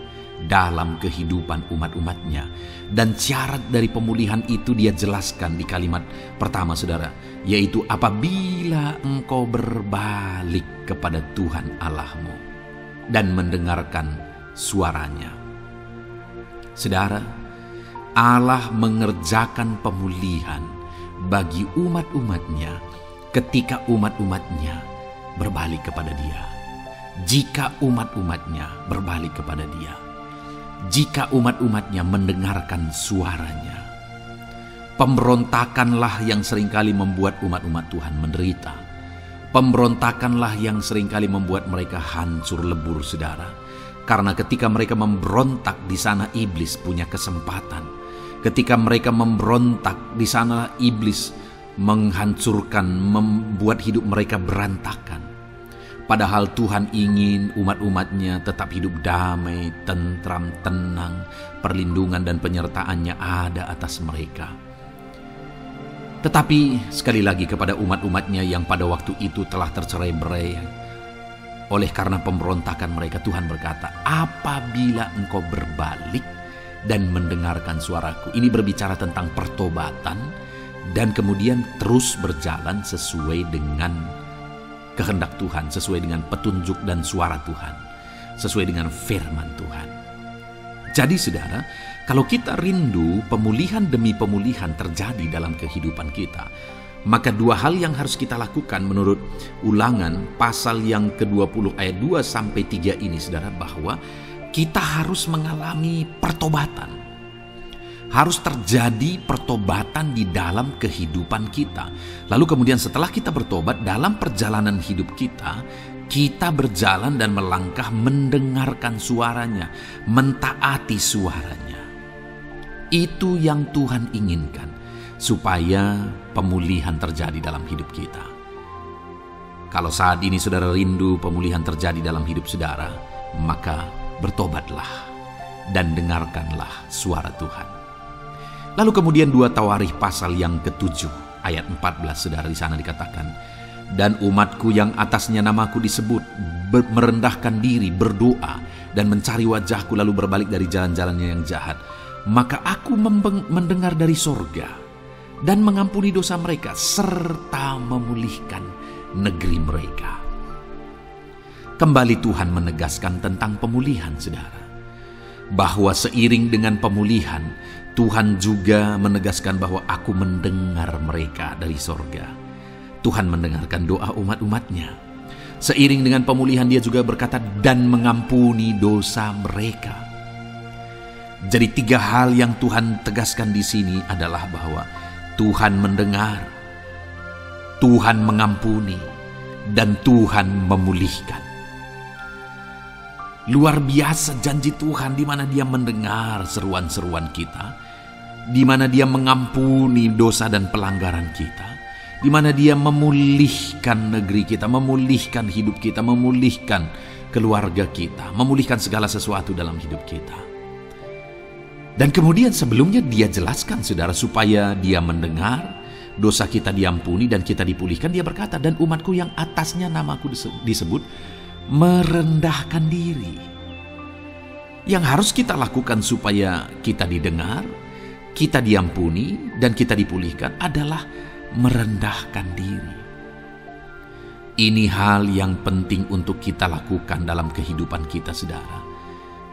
dalam kehidupan umat-umatnya. Dan syarat dari pemulihan itu dia jelaskan di kalimat pertama saudara, yaitu apabila engkau berbalik kepada Tuhan Allahmu dan mendengarkan suaranya. Saudara, Allah mengerjakan pemulihan bagi umat-umatnya ketika umat-umatnya berbalik kepada Dia. Jika umat-umatnya berbalik kepada Dia, jika umat-umatnya mendengarkan suaranya. Pemberontakanlah yang seringkali membuat umat-umat Tuhan menderita. Pemberontakanlah yang seringkali membuat mereka hancur lebur saudara. Karena ketika mereka memberontak di sana iblis punya kesempatan. Ketika mereka memberontak di sana iblis menghancurkan, membuat hidup mereka berantakan. Padahal Tuhan ingin umat-umatnya tetap hidup damai, tentram, tenang, perlindungan dan penyertaan-Nya ada atas mereka. Tetapi sekali lagi kepada umat-umatnya yang pada waktu itu telah tercerai-berai oleh karena pemberontakan mereka, Tuhan berkata, apabila engkau berbalik dan mendengarkan suaraku. Ini berbicara tentang pertobatan dan kemudian terus berjalan sesuai dengan kehendak Tuhan, sesuai dengan petunjuk dan suara Tuhan, sesuai dengan firman Tuhan. Jadi saudara, kalau kita rindu pemulihan demi pemulihan terjadi dalam kehidupan kita, maka dua hal yang harus kita lakukan menurut Ulangan pasal yang ke-20 ayat 2 sampai 3 ini saudara, bahwa kita harus mengalami pertobatan. Harus terjadi pertobatan di dalam kehidupan kita. Lalu kemudian setelah kita bertobat, dalam perjalanan hidup kita, kita berjalan dan melangkah mendengarkan suaranya, mentaati suaranya. Itu yang Tuhan inginkan, supaya pemulihan terjadi dalam hidup kita. Kalau saat ini saudara rindu pemulihan terjadi dalam hidup saudara, maka bertobatlah dan dengarkanlah suara Tuhan. Lalu kemudian 2 Tawarikh pasal yang ke-7 ayat 14 saudara, di sana dikatakan, dan umatku yang atasnya namaku disebut merendahkan diri, berdoa dan mencari wajahku lalu berbalik dari jalan-jalannya yang jahat, maka aku mendengar dari sorga dan mengampuni dosa mereka, serta memulihkan negeri mereka. Kembali Tuhan menegaskan tentang pemulihan, saudara. Bahwa seiring dengan pemulihan, Tuhan juga menegaskan bahwa aku mendengar mereka dari sorga. Tuhan mendengarkan doa umat-umatnya. Seiring dengan pemulihan dia juga berkata, dan mengampuni dosa mereka. Jadi 3 hal yang Tuhan tegaskan di sini adalah bahwa Tuhan mendengar, Tuhan mengampuni, dan Tuhan memulihkan. Luar biasa janji Tuhan di mana Dia mendengar seruan-seruan kita, di mana Dia mengampuni dosa dan pelanggaran kita, di mana Dia memulihkan negeri kita, memulihkan hidup kita, memulihkan keluarga kita, memulihkan segala sesuatu dalam hidup kita. Dan kemudian sebelumnya Dia jelaskan, saudara, supaya Dia mendengar, dosa kita diampuni dan kita dipulihkan. Dia berkata, dan umatku yang atasnya namaku disebut merendahkan diri. Yang harus kita lakukan supaya kita didengar, kita diampuni, dan kita dipulihkan adalah merendahkan diri. Ini hal yang penting untuk kita lakukan dalam kehidupan kita, saudara,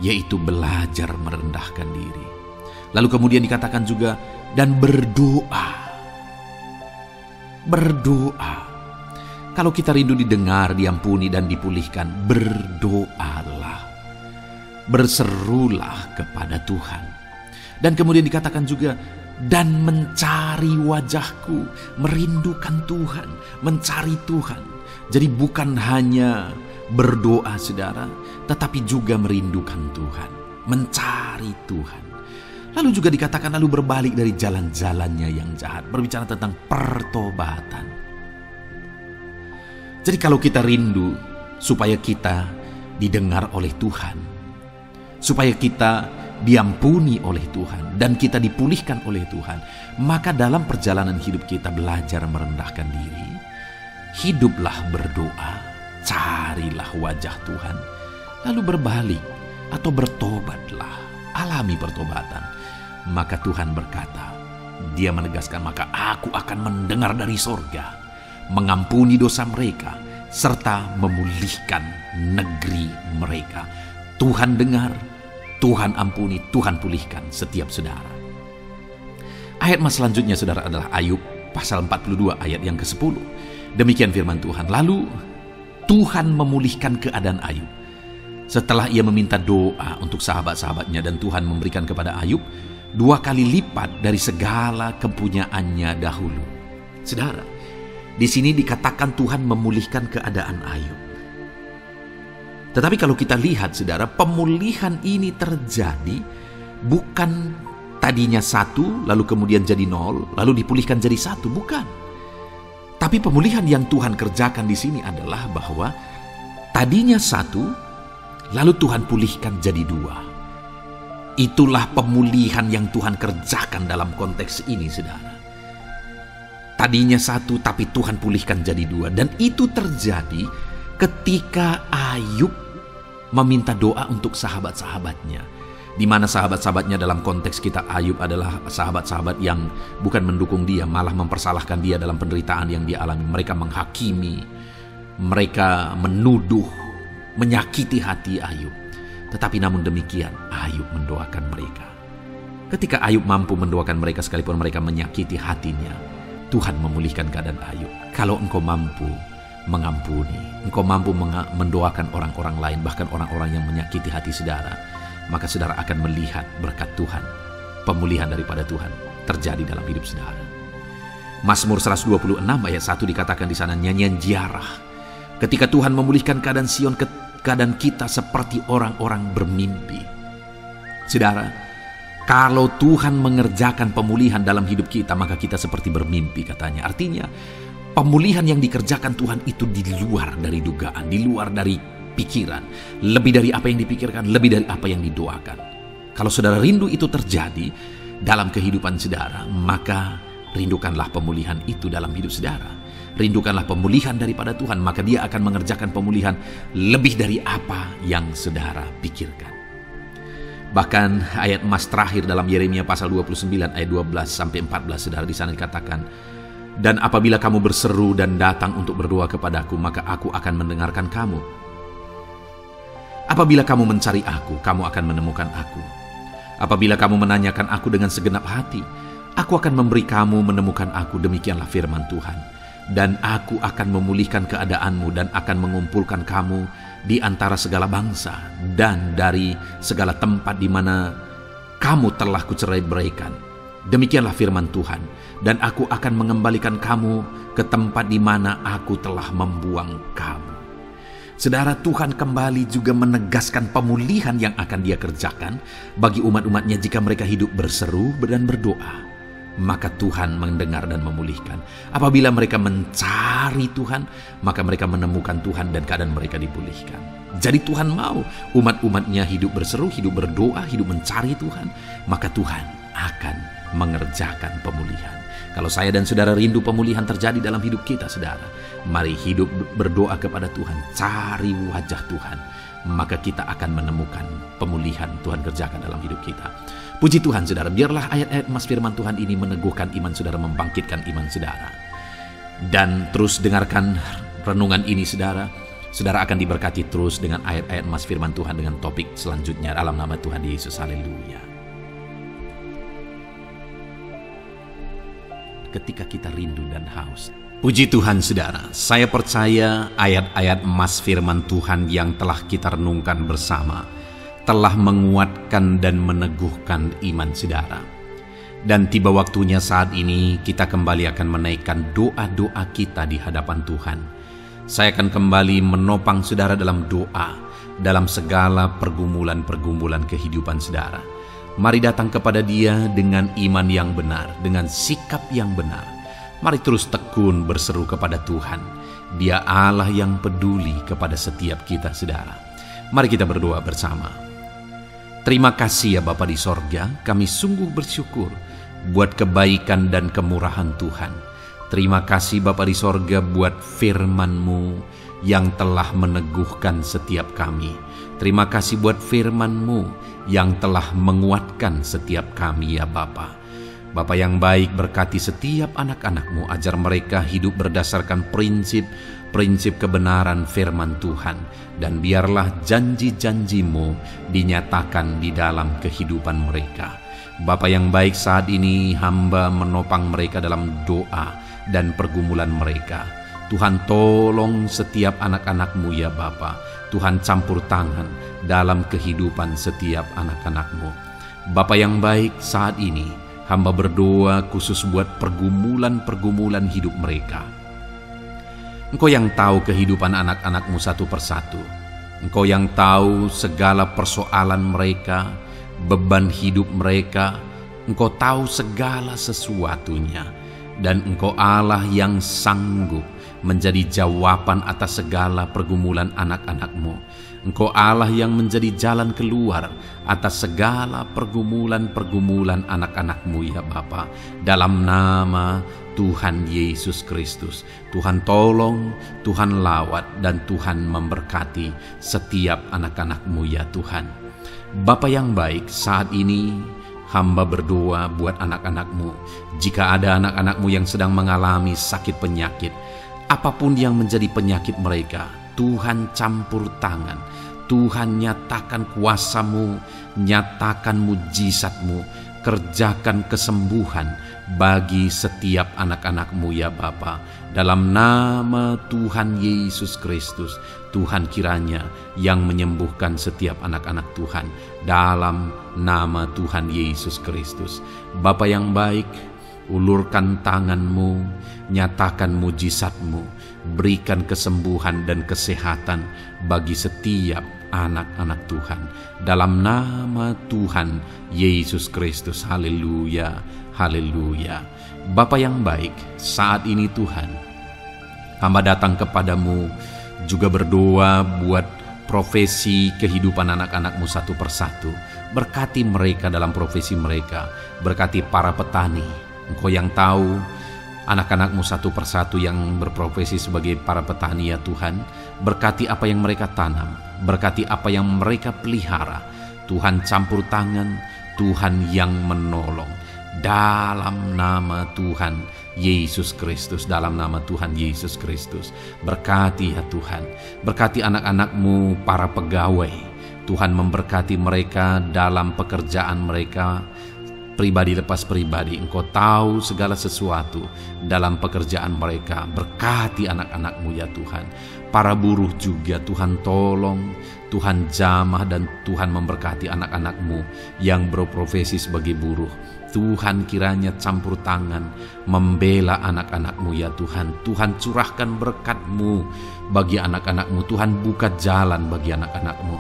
yaitu belajar merendahkan diri. Lalu kemudian dikatakan juga, dan berdoa. Berdoa. Kalau kita rindu didengar, diampuni, dan dipulihkan, berdoalah. Berserulah kepada Tuhan. Dan kemudian dikatakan juga, dan mencari wajahku, merindukan Tuhan, mencari Tuhan. Jadi bukan hanya berdoa, saudara, tetapi juga merindukan Tuhan, mencari Tuhan. Lalu juga dikatakan, lalu berbalik dari jalan-jalannya yang jahat. Berbicara tentang pertobatan. Jadi kalau kita rindu supaya kita didengar oleh Tuhan, supaya kita diampuni oleh Tuhan, dan kita dipulihkan oleh Tuhan, maka dalam perjalanan hidup kita belajar merendahkan diri, hiduplah berdoa, carilah wajah Tuhan, lalu berbalik atau bertobatlah, alami pertobatan. Maka Tuhan berkata, Dia menegaskan, maka aku akan mendengar dari sorga, mengampuni dosa mereka, serta memulihkan negeri mereka. Tuhan dengar, Tuhan ampuni, Tuhan pulihkan setiap saudara. Ayat mas selanjutnya, saudara, adalah Ayub pasal 42 ayat yang ke-10. Demikian firman Tuhan. Lalu Tuhan memulihkan keadaan Ayub. Setelah ia meminta doa untuk sahabat-sahabatnya, dan Tuhan memberikan kepada Ayub 2 kali lipat dari segala kepunyaannya dahulu. Saudara, di sini dikatakan Tuhan memulihkan keadaan Ayub. Tetapi kalau kita lihat, saudara, pemulihan ini terjadi bukan tadinya 1, lalu kemudian jadi 0, lalu dipulihkan jadi 1, bukan. Tapi pemulihan yang Tuhan kerjakan di sini adalah bahwa tadinya 1, lalu Tuhan pulihkan jadi 2. Itulah pemulihan yang Tuhan kerjakan dalam konteks ini, saudara. Tadinya 1, tapi Tuhan pulihkan jadi 2. Dan itu terjadi ketika Ayub meminta doa untuk sahabat-sahabatnya. Di mana sahabat-sahabatnya dalam konteks kita, Ayub adalah sahabat-sahabat yang bukan mendukung dia, malah mempersalahkan dia dalam penderitaan yang dia alami. Mereka menghakimi, mereka menuduh, menyakiti hati Ayub. Tetapi namun demikian, Ayub mendoakan mereka. Ketika Ayub mampu mendoakan mereka sekalipun mereka menyakiti hatinya, Tuhan memulihkan keadaan Ayub. Kalau engkau mampu mengampuni, engkau mampu mendoakan orang-orang lain, bahkan orang-orang yang menyakiti hati saudara, maka saudara akan melihat berkat Tuhan, pemulihan daripada Tuhan terjadi dalam hidup saudara. Mazmur 126 ayat 1 dikatakan di sana, nyanyian ziarah. Ketika Tuhan memulihkan keadaan Sion, keadaan kita seperti orang-orang bermimpi. Saudara, kalau Tuhan mengerjakan pemulihan dalam hidup kita, maka kita seperti bermimpi, katanya. Artinya, pemulihan yang dikerjakan Tuhan itu di luar dari dugaan, di luar dari pikiran, lebih dari apa yang dipikirkan, lebih dari apa yang didoakan. Kalau saudara rindu itu terjadi dalam kehidupan saudara, maka rindukanlah pemulihan itu dalam hidup saudara. Rindukanlah pemulihan daripada Tuhan, maka Dia akan mengerjakan pemulihan lebih dari apa yang saudara pikirkan. Bahkan ayat emas terakhir dalam Yeremia pasal 29 ayat 12 sampai 14, saudara, di sana dikatakan, "Dan apabila kamu berseru dan datang untuk berdoa kepadaku, maka aku akan mendengarkan kamu. Apabila kamu mencari aku, kamu akan menemukan aku. Apabila kamu menanyakan aku dengan segenap hati, aku akan memberi kamu menemukan aku, demikianlah firman Tuhan. Dan aku akan memulihkan keadaanmu dan akan mengumpulkan kamu di antara segala bangsa dan dari segala tempat di mana kamu telah kucerai-beraikan. Demikianlah firman Tuhan. Dan aku akan mengembalikan kamu ke tempat di mana aku telah membuang kamu." Saudara, Tuhan kembali juga menegaskan pemulihan yang akan Dia kerjakan bagi umat-umatnya jika mereka hidup berseru dan berdoa. Maka Tuhan mendengar dan memulihkan. Apabila mereka mencari Tuhan, maka mereka menemukan Tuhan dan keadaan mereka dipulihkan. Jadi Tuhan mau umat-umatnya hidup berseru, hidup berdoa, hidup mencari Tuhan, maka Tuhan akan mengerjakan pemulihan. Kalau saya dan saudara rindu pemulihan terjadi dalam hidup kita, saudara, mari hidup berdoa kepada Tuhan, cari wajah Tuhan, maka kita akan menemukan pemulihan Tuhan kerjakan dalam hidup kita. Puji Tuhan, saudara, biarlah ayat-ayat emas firman Tuhan ini meneguhkan iman saudara, membangkitkan iman saudara. Dan terus dengarkan renungan ini, saudara. Saudara akan diberkati terus dengan ayat-ayat emas firman Tuhan dengan topik selanjutnya dalam nama Tuhan Yesus. Haleluya. Ketika kita rindu dan haus. Puji Tuhan, saudara, saya percaya ayat-ayat emas firman Tuhan yang telah kita renungkan bersama telah menguatkan dan meneguhkan iman saudara. Dan tiba waktunya saat ini kita kembali akan menaikkan doa-doa kita di hadapan Tuhan. Saya akan kembali menopang saudara dalam doa, dalam segala pergumulan-pergumulan kehidupan saudara. Mari datang kepada Dia dengan iman yang benar, dengan sikap yang benar. Mari terus tekun berseru kepada Tuhan. Dia Allah yang peduli kepada setiap kita, saudara. Mari kita berdoa bersama. Terima kasih ya Bapa di sorga, kami sungguh bersyukur buat kebaikan dan kemurahan Tuhan. Terima kasih Bapa di sorga buat firman-Mu yang telah meneguhkan setiap kami. Terima kasih buat firman-Mu yang telah menguatkan setiap kami ya Bapa. Bapa yang baik, berkati setiap anak-anak-Mu, ajar mereka hidup berdasarkan prinsip kebenaran firman Tuhan. Dan biarlah janji-janji-Mu dinyatakan di dalam kehidupan mereka. Bapa yang baik, saat ini hamba menopang mereka dalam doa dan pergumulan mereka. Tuhan tolong setiap anak-anak-Mu ya Bapa. Tuhan campur tangan dalam kehidupan setiap anak-anak-Mu. Bapa yang baik, saat ini hamba berdoa khusus buat pergumulan-pergumulan hidup mereka. Engkau yang tahu kehidupan anak-anak-Mu satu persatu. Engkau yang tahu segala persoalan mereka, beban hidup mereka. Engkau tahu segala sesuatunya. Dan Engkau Allah yang sanggup menjadi jawaban atas segala pergumulan anak-anak-Mu. Engkau Allah yang menjadi jalan keluar atas segala pergumulan-pergumulan anak-anak-Mu ya Bapa. Dalam nama Tuhan Yesus Kristus, Tuhan tolong, Tuhan lawat, dan Tuhan memberkati setiap anak-anak-Mu ya Tuhan. Bapa yang baik, saat ini hamba berdoa buat anak-anak-Mu. Jika ada anak-anak-Mu yang sedang mengalami sakit penyakit, apapun yang menjadi penyakit mereka, Tuhan campur tangan. Tuhan nyatakan kuasa-Mu, nyatakan mujizat-Mu, kerjakan kesembuhan bagi setiap anak-anak-Mu ya Bapa. Dalam nama Tuhan Yesus Kristus, Tuhan kiranya yang menyembuhkan setiap anak-anak Tuhan. Dalam nama Tuhan Yesus Kristus. Bapa yang baik, ulurkan tangan-Mu, nyatakan mujizat-Mu, berikan kesembuhan dan kesehatan bagi setiap anak-anak Tuhan. Dalam nama Tuhan Yesus Kristus. Haleluya, haleluya. Bapa yang baik, saat ini Tuhan, hamba datang kepadamu juga berdoa buat profesi kehidupan anak-anak-Mu satu persatu. Berkati mereka dalam profesi mereka. Berkati para petani. Engkau yang tahu anak-anak-Mu satu persatu yang berprofesi sebagai para petani ya Tuhan. Berkati apa yang mereka tanam, berkati apa yang mereka pelihara. Tuhan campur tangan, Tuhan yang menolong. Dalam nama Tuhan Yesus Kristus, dalam nama Tuhan Yesus Kristus. Berkati ya Tuhan, berkati anak-anak-Mu para pegawai. Tuhan memberkati mereka dalam pekerjaan mereka, pribadi lepas pribadi. Engkau tahu segala sesuatu dalam pekerjaan mereka. Berkati anak-anak-Mu ya Tuhan. Para buruh juga Tuhan tolong, Tuhan jamah, dan Tuhan memberkati anak-anak-Mu yang berprofesi sebagai buruh. Tuhan kiranya campur tangan membela anak-anak-Mu ya Tuhan. Tuhan curahkan berkat-Mu bagi anak-anak-Mu. Tuhan buka jalan bagi anak-anak-Mu.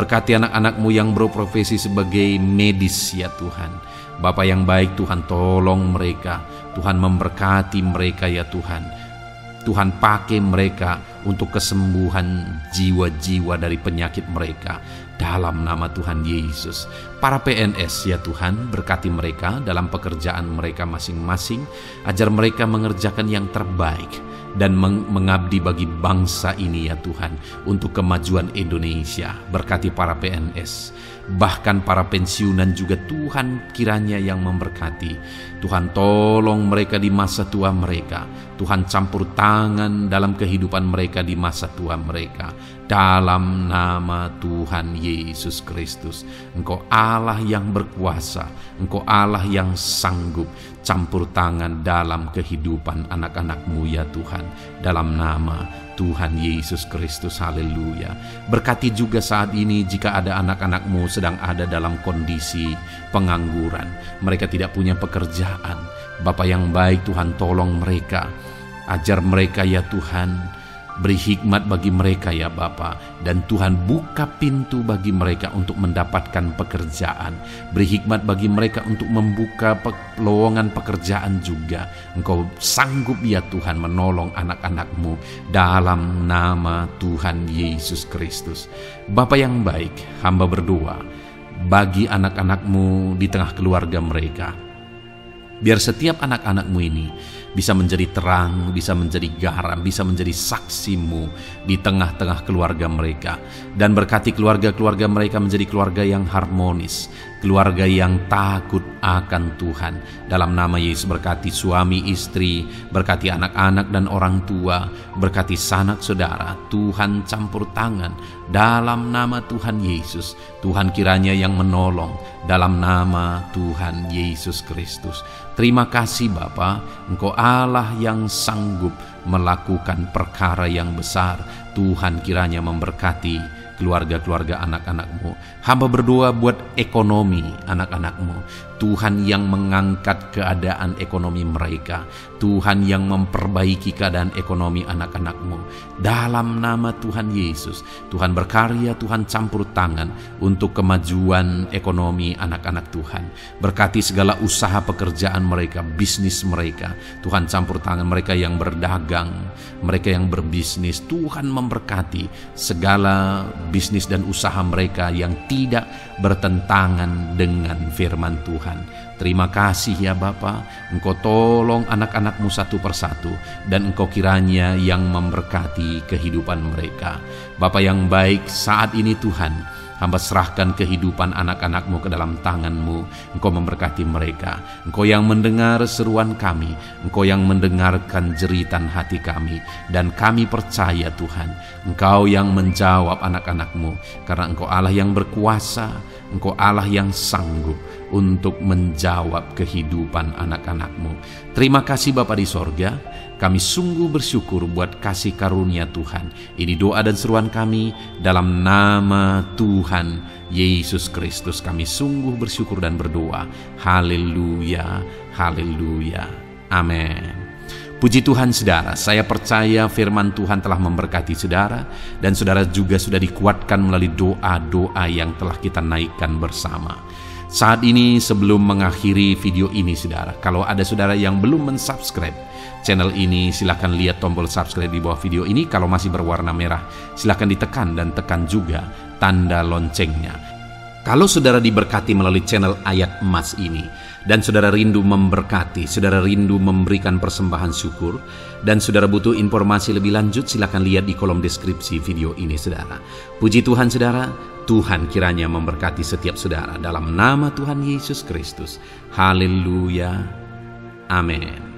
Berkati anak-anak-Mu yang berprofesi sebagai medis ya Tuhan. Bapa yang baik, Tuhan tolong mereka. Tuhan memberkati mereka ya Tuhan. Tuhan pakai mereka untuk kesembuhan jiwa-jiwa dari penyakit mereka. Dalam nama Tuhan Yesus. Para PNS ya Tuhan, berkati mereka dalam pekerjaan mereka masing-masing. Ajar mereka mengerjakan yang terbaik dan mengabdi bagi bangsa ini ya Tuhan, untuk kemajuan Indonesia. Berkati para PNS, bahkan para pensiunan juga Tuhan kiranya yang memberkati. Tuhan tolong mereka di masa tua mereka. Tuhan campur tangan dalam kehidupan mereka di masa tua mereka. Dalam nama Tuhan Yesus Kristus. Engkau Allah yang berkuasa, Engkau Allah yang sanggup campur tangan dalam kehidupan anak-anak-Mu ya Tuhan. Dalam nama Tuhan Yesus Kristus, haleluya. Berkati juga saat ini jika ada anak-anak-Mu sedang ada dalam kondisi pengangguran, mereka tidak punya pekerjaan. Bapa yang baik, Tuhan tolong mereka, ajar mereka ya Tuhan. Beri hikmat bagi mereka ya Bapa, dan Tuhan buka pintu bagi mereka untuk mendapatkan pekerjaan. Beri hikmat bagi mereka untuk membuka lowongan pekerjaan juga. Engkau sanggup ya Tuhan menolong anak-anak-Mu dalam nama Tuhan Yesus Kristus. Bapa yang baik, hamba berdoa bagi anak-anak-Mu di tengah keluarga mereka. Biar setiap anak-anak-Mu ini bisa menjadi terang, bisa menjadi garam, bisa menjadi saksi-Mu di tengah-tengah keluarga mereka. Dan berkati keluarga-keluarga mereka menjadi keluarga yang harmonis, keluarga yang takut akan Tuhan. Dalam nama Yesus, berkati suami istri, berkati anak-anak dan orang tua, berkati sanak saudara. Tuhan campur tangan dalam nama Tuhan Yesus. Tuhan kiranya yang menolong dalam nama Tuhan Yesus Kristus. Terima kasih Bapa, Engkau Allah yang sanggup melakukan perkara yang besar. Tuhan kiranya memberkati keluarga-keluarga anak-anak-Mu. Hamba berdoa buat ekonomi anak-anak-Mu. Tuhan yang mengangkat keadaan ekonomi mereka. Tuhan yang memperbaiki keadaan ekonomi anak-anak-Mu. Dalam nama Tuhan Yesus, Tuhan berkarya, Tuhan campur tangan untuk kemajuan ekonomi anak-anak Tuhan. Berkati segala usaha pekerjaan mereka, bisnis mereka. Tuhan campur tangan mereka yang berdagang, mereka yang berbisnis. Tuhan memberkati segala bisnis dan usaha mereka yang tidak bertentangan dengan firman Tuhan. Terima kasih ya Bapa, Engkau tolong anak-anak-Mu satu persatu, dan Engkau kiranya yang memberkati kehidupan mereka. Bapa yang baik, saat ini Tuhan, hamba serahkan kehidupan anak-anak-Mu ke dalam tangan-Mu. Engkau memberkati mereka. Engkau yang mendengar seruan kami, Engkau yang mendengarkan jeritan hati kami, dan kami percaya Tuhan, Engkau yang menjawab anak-anak-Mu, karena Engkau Allah yang berkuasa, Engkau Allah yang sanggup untuk menjawab kehidupan anak-anak-Mu. Terima kasih Bapa di sorga. Kami sungguh bersyukur buat kasih karunia Tuhan. Ini doa dan seruan kami dalam nama Tuhan Yesus Kristus. Kami sungguh bersyukur dan berdoa. Haleluya, haleluya, amin. Puji Tuhan saudara, saya percaya firman Tuhan telah memberkati saudara, dan saudara juga sudah dikuatkan melalui doa-doa yang telah kita naikkan bersama. Saat ini sebelum mengakhiri video ini saudara, kalau ada saudara yang belum mensubscribe channel ini, silakan lihat tombol subscribe di bawah video ini. Kalau masih berwarna merah, silakan ditekan dan tekan juga tanda loncengnya. Kalau saudara diberkati melalui channel Ayat Emas ini, dan saudara rindu memberkati, saudara rindu memberikan persembahan syukur, dan saudara butuh informasi lebih lanjut, silakan lihat di kolom deskripsi video ini saudara. Puji Tuhan saudara, Tuhan kiranya memberkati setiap saudara dalam nama Tuhan Yesus Kristus. Haleluya. Amin.